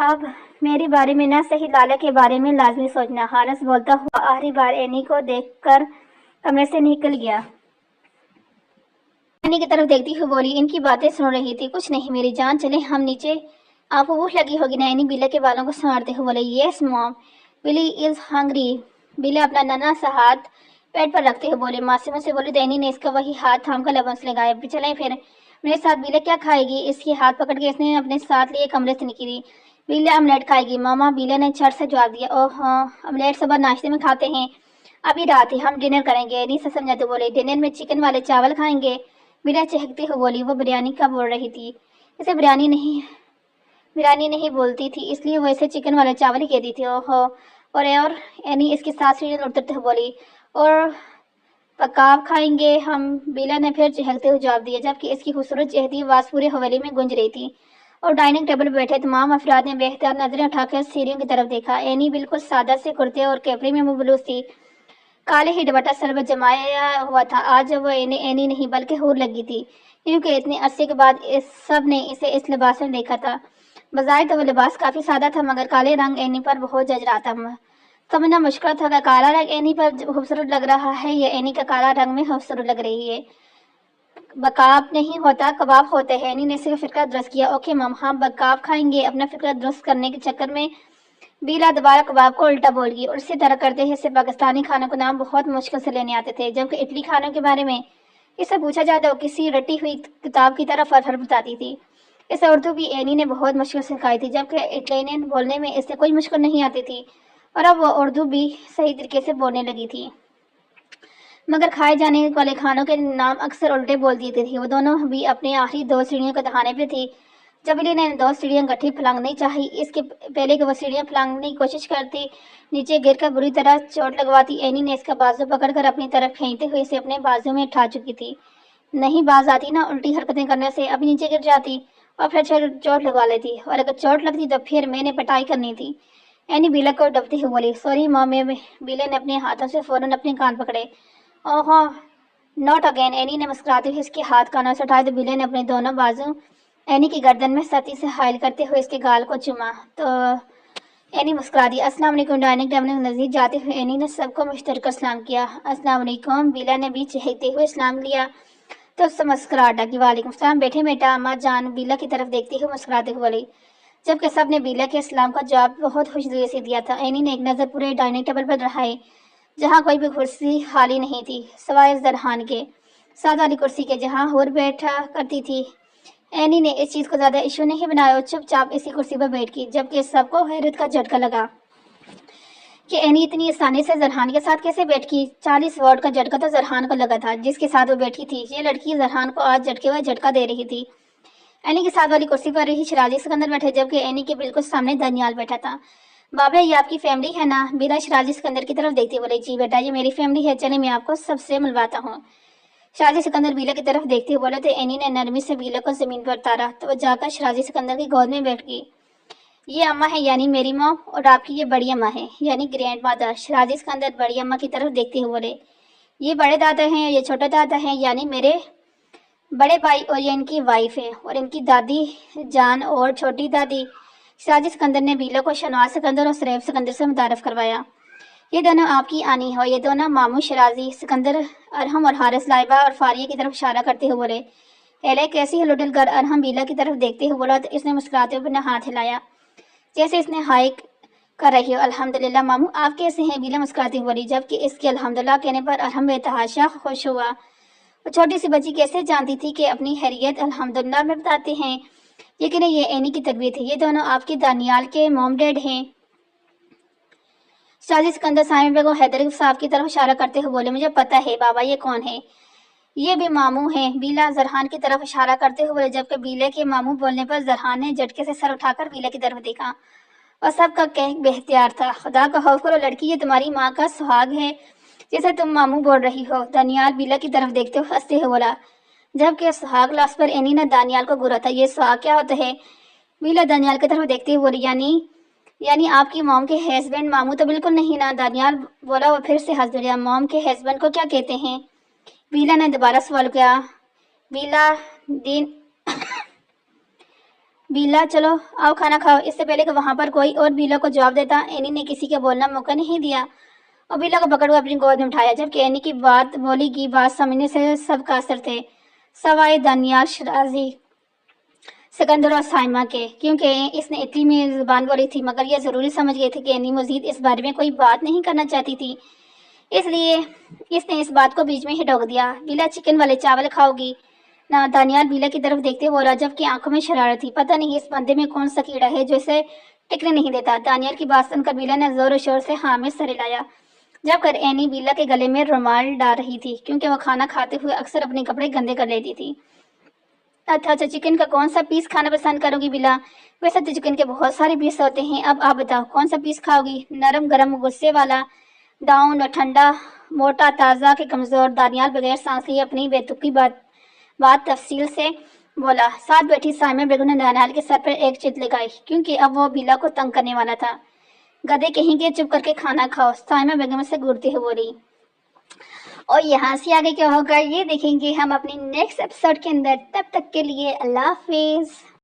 اب میرے بارے میں نہ صحیح لالا کے بارے میں لازمی سوچنا۔ حارث بولتا ہوا آخری بار اینی کو دیکھ کر کمرے سے نکل گیا۔ اینی کی طرف دیکھتی ہوئی بولی، ان کی باتیں سن رہی تھی۔ کچھ نہیں میری جان، چلیں ہم نیچے، آپ کو بھوک لگی ہوگی نا؟ اینی بیلا کے بالوں کو سنوارتے ہوئے بولے، یس موم، بلی از ہنگری۔ بیلا اپنا ننھا سا ہاتھ پیٹ پر رکھتے ہوئے بولے، معصومہ سے بولی تو اینی نے اس کا وہی ہاتھ تھام کر لبوں سے لگایا۔ چلیں پھر میرے ساتھ، بیلا کیا کھائے گی؟ اس کے ہاتھ پکڑ کے اس نے اپنے ساتھ لیے کمرے سے نکلی۔ بیلا آملیٹ کھائے گی ماما، بیلا نے چھٹ سے جواب دیا۔ اوہ ہاں، آملیٹ صبح ناشتے میں کھاتے ہیں، ابھی رات ہے، ہم ڈنر کریں گے، انیس سے سمجھا تو بولے ڈنر میں چکن والے چاول کھائیں گے۔ بیلا چہکتے ہوئے بولی وہ بریانی کا بول رہی تھی، اسے بریانی نہیں بولتی تھی، اس لیے وہ اسے چکن والے چاول ہی کہتی تھی۔ اوہو، اور اینی اس کے ساتھ سیڑھیاں اترتے ہوئے بولی اور پکاب کھائیں گے ہم۔ بیلا نے پھر چہکتے ہوئے جواب دیا، جبکہ اس کی خوبصورت چہتی آواز پورے حویلی میں گونج رہی تھی، اور ڈائننگ ٹیبل پر بیٹھے تمام افراد نے بے اختیار نظریں اٹھا کر سیڑھیوں کی طرف دیکھا۔ اینی بالکل سادہ سے کرتے اور کیپری میں ملبوس تھی، کالے ہی دوپٹہ سر پر جمایا ہوا تھا۔ آج وہ اینی نہیں بلکہ حور لگی تھی، کیونکہ اتنے عرصے کے بعد سب نے اسے اس لباس میں دیکھا تھا۔ بظاہر تو وہ لباس کافی سادہ تھا، مگر کالے رنگ اینی پر بہت جچ رہا تھا۔ سمجھنا مشکل تھا کہ کالا رنگ اینی پر خوبصورت لگ رہا ہے یا اینی کا کالا رنگ میں خوبصورت لگ رہی ہے۔ بکاب نہیں ہوتا، کباب ہوتے ہیں۔ اینی نے صرف فکرہ درست کیا۔ اوکے مم، ہم بکاب کھائیں گے۔ اپنا فکرہ درست کرنے کے چکر میں بیلا دوبارہ کباب کو الٹا بول گئی، اور اسی طرح کرتے ہی اسے پاکستانی کھانوں کے نام بہت مشکل سے لینے آتے تھے، جبکہ اٹلی کھانوں کے بارے میں اسے پوچھا جائے تو کسی رٹی ہوئی کتاب کی طرح فر بتاتی تھی۔ اسے اردو بھی اینی نے بہت مشکل سے سکھائی تھی، جبکہ اٹالین بولنے میں اسے کوئی مشکل نہیں آتی تھی، اور اب وہ اردو بھی صحیح طریقے سے بولنے لگی تھی، مگر کھائے جانے والے کھانوں کے نام اکثر الٹے بول دیتی تھی۔ وہ دونوں بھی اپنی آخری 2 سیڑھیوں کو دہانے پہ تھی، جب بیلی نے 2 سیڑھیاں گٹھی پھلانگنی چاہی۔ اس کے پہلے کہ وہ سیڑھیاں پھلانگنے کی کوشش کرتی، نیچے گر کر بری طرح چوٹ لگواتی، اینی نے اس کا بازو پکڑ کر اپنی طرف کھینچتے ہوئے اسے اپنے بازو میں اٹھا چکی تھی۔ نہیں باز آتی نا، الٹی حرکتیں کرنے سے ابھی نیچے گر جاتی اور پھر چوٹ لگوا لیتی، اور اگر چوٹ لگتی تو پھر میں نے پٹائی کرنی تھی۔ اینی بیلا کو ڈبتے ہوئے بولی، سوری ماں۔ بیلے نے اپنے ہاتھوں سے فوراً اپنے کان پکڑے۔ اوہو، ناٹ اگین۔ اینی نے مسکراتے ہوئے اس کے ہاتھ کانوں سے اٹھائے تو بیلے نے اپنے دونوں بازو اینی کی گردن میں سختی سے حائل کرتے ہوئے اس کے گال کو چوما تو اینی مسکرا دی۔ السلام علیکم۔ ڈائننگ ٹیبل کے نزدیک جاتے ہوئے اینی نے سب کو مشترکہ سلام کیا۔ السلام علیکم۔ بیلا نے بھی چہکتے ہوئے سلام لیا تو اس سے مسکراہٹ آ گئی۔ وعلیکم السلام، بیٹھے بیٹا۔ اماں جان بیلا کی طرف دیکھتے ہوئے مسکراتے ہوئے بولی، جبکہ سب نے بیلا کے سلام کا جواب بہت خوش دلی سے دیا تھا۔ اینی نے ایک نظر پورے ڈائننگ ٹیبل پر دہرائی، جہاں کوئی بھی کرسی خالی نہیں تھی سوائے زرحان کے ساتھ والی کرسی کے، جہاں حور بیٹھا کرتی تھی۔ اینی نے اس چیز کو زیادہ ایشو نہیں بنایا اور چپ چاپ اسی کرسی پر بیٹھ گئی، جبکہ سب کو حیرت کا جھٹکا لگا کہ اینی اتنی آسانی سے زرحان کے ساتھ کیسے بیٹھ گئی۔ 40 واٹ کا جھٹکا تو زرحان کو لگا تھا، جس کے ساتھ وہ بیٹھی تھی۔ یہ لڑکی زرحان کو آج جھٹکے ہوئے جھٹکا دے رہی تھی۔ اینی کے ساتھ والی کرسی پر ہی شرازی سکندر بیٹھے، جبکہ اینی کے بالکل سامنے دانیال بیٹھا تھا۔ بابا، یہ آپ کی فیملی ہے نا؟ بیلا شرازی سکندر کی طرف دیکھتے بولے، جی بیٹا، یہ میری فیملی ہے، چلے میں آپ کو سب سے ملواتا ہوں۔ شرازی سکندر بیلا کی طرف دیکھتے ہوئے بولے تو اینی نے نرمی سے بیلا کو زمین پر اتارا تو وہ جا کر شرازی سکندر کی گود میں بیٹھ گئی۔ یہ اماں ہے، یعنی میری ماں، اور آپ کی یہ بڑی اماں ہے، یعنی گرینڈ مادر۔ شرازی سکندر بڑی اماں کی طرف دیکھتے ہوئے بولے، یہ بڑے دادا ہیں اور یہ چھوٹے دادا ہیں، یعنی میرے بڑے بھائی، اور یہ ان کی وائف ہے، اور ان کی دادی جان اور چھوٹی دادی۔ شرازی سکندر نے بیلا کو شنواز سکندر اور سریف سکندر سے متعارف کروایا۔ یہ دونوں آپ کی آنی ہو، یہ دونوں ماموں شرازی سکندر ارحم اور حارث لائبہ اور فاریہ کی طرف اشارہ کرتے ہوئے بولے، ایلے کیسی ہے لٹل گرل؟ ارحم بیلا کی طرف دیکھتے ہوئے بولا تو اس نے مسکراتے ہوئے اپنا ہاتھ ہلایا جیسے اس نے ہائی کر رہی ہو۔ الحمدللہ ماموں، آپ کیسے ہیں؟ بیلا مسکراتے ہوئے بولی، جبکہ اس کے الحمدللہ کہنے پر ارحم بے تحاشا خوش ہوا۔ وہ چھوٹی سی بچی کیسے جانتی تھی کہ اپنی خیریت الحمدللہ میں بتاتے ہیں؟ یقیناً یہ اینی کی تربیت ہے۔ یہ دونوں آپ کے دانیال کے موم ڈیڈ ہیں۔ شرازی سکندر سائمہ بیگ اور حیدر صاحب کی طرف اشارہ کرتے ہوئے بولے، مجھے پتہ ہے بابا، یہ کون ہے؟ یہ بھی ماموں ہیں۔ بیلا زرحان کی طرف اشارہ کرتے ہوئے بولے، جبکہ بیلے کے ماموں بولنے پر زرحان نے جھٹکے سے سر اٹھا کر بیلا کی طرف دیکھا اور سب کا کہہ بے اختیار تھا، خدا کا خوف کرو لڑکی، یہ تمہاری ماں کا سہاگ ہے جسے تم ماموں بول رہی ہو۔ دانیال بیلا کی طرف دیکھتے ہوئے ہنستے ہوئے بولا، جبکہ سہاگ لفظ پر اینی نے دانیال کو گھورا تھا۔ یہ سہاگ کیا ہوتا ہے؟ بیلا دانیال کی طرف دیکھتے ہوئے بولی، یعنی آپ کی موم کے ہسبینڈ ماموں تو بالکل نہیں نا؟ دانیال بولا، وہ پھر سے ہنس دیا، موم کے ہسبینڈ کو کیا کہتے ہیں؟ بیلا نے دوبارہ سوال کیا۔ بیلا چلو آؤ کھانا کھاؤ۔ اس سے پہلے کہ وہاں پر کوئی اور بیلا کو جواب دیتا، اینی نے کسی کے بولنا موقع نہیں دیا اور بیلا کو پکڑ کر اپنی گود میں اٹھایا، جبکہ اینی کی بات بولی کی بات سمجھنے سے سب قاصر تھے سوائے دانیال، شرازی سکندر اور سائمہ کے، کیونکہ اس نے اٹلی میں زبان بولی تھی، مگر یہ ضروری سمجھ گئے تھے کہ اینی مزید اس بارے میں کوئی بات نہیں کرنا چاہتی تھی، اس لیے اس نے اس بات کو بیچ میں ہی ٹوک دیا۔ بیلا چکن والے چاول کھاؤ گی نا؟ دانیال بیلا کی طرف دیکھتے ہوئے بولا، جبکہ آنکھوں میں شرارت تھی۔ پتہ نہیں اس بندے میں کون سا کیڑا ہے جو اسے ٹکنے نہیں دیتا۔ دانیال کی بات سن کر بیلا نے زور و شور سے ہاں میں سر ہلایا جب کر اینی بیلا کے گلے میں رومال ڈال رہی تھی کیونکہ وہ کھانا کھاتے ہوئے اکثر اپنے کپڑے گندے کر لیتی تھی۔ اچھا چکن کا کون سا پیس کھانا پسند کرو گی بیلا؟ ویسے تو چکن کے بہت سارے پیس ہوتے ہیں، اب آپ بتاؤ کون سا پیس کھاؤ گی؟ نرم گرم غصے والا، ڈاؤن اور ٹھنڈا، موٹا تازہ کے کمزور؟ دانیال بغیر سانس لیے اپنی بےتکی بات تفصیل سے بولا۔ ساتھ بیٹھی سائمہ بیگم نے دانیال کے سر پر ایک چیٹ لگائی کیونکہ اب وہ بیلا کو تنگ کرنے والا تھا۔ گدھے کہیں گے، چپ کر کے کھانا کھاؤ، سائمہ بیگم سے گھورتے ہوئے بولی۔ اور یہاں سے آگے کیا ہوگا یہ دیکھیں گے ہم اپنی نیکسٹ ایپیسوڈ کے اندر، تب تک کے لیے اللہ حافظ۔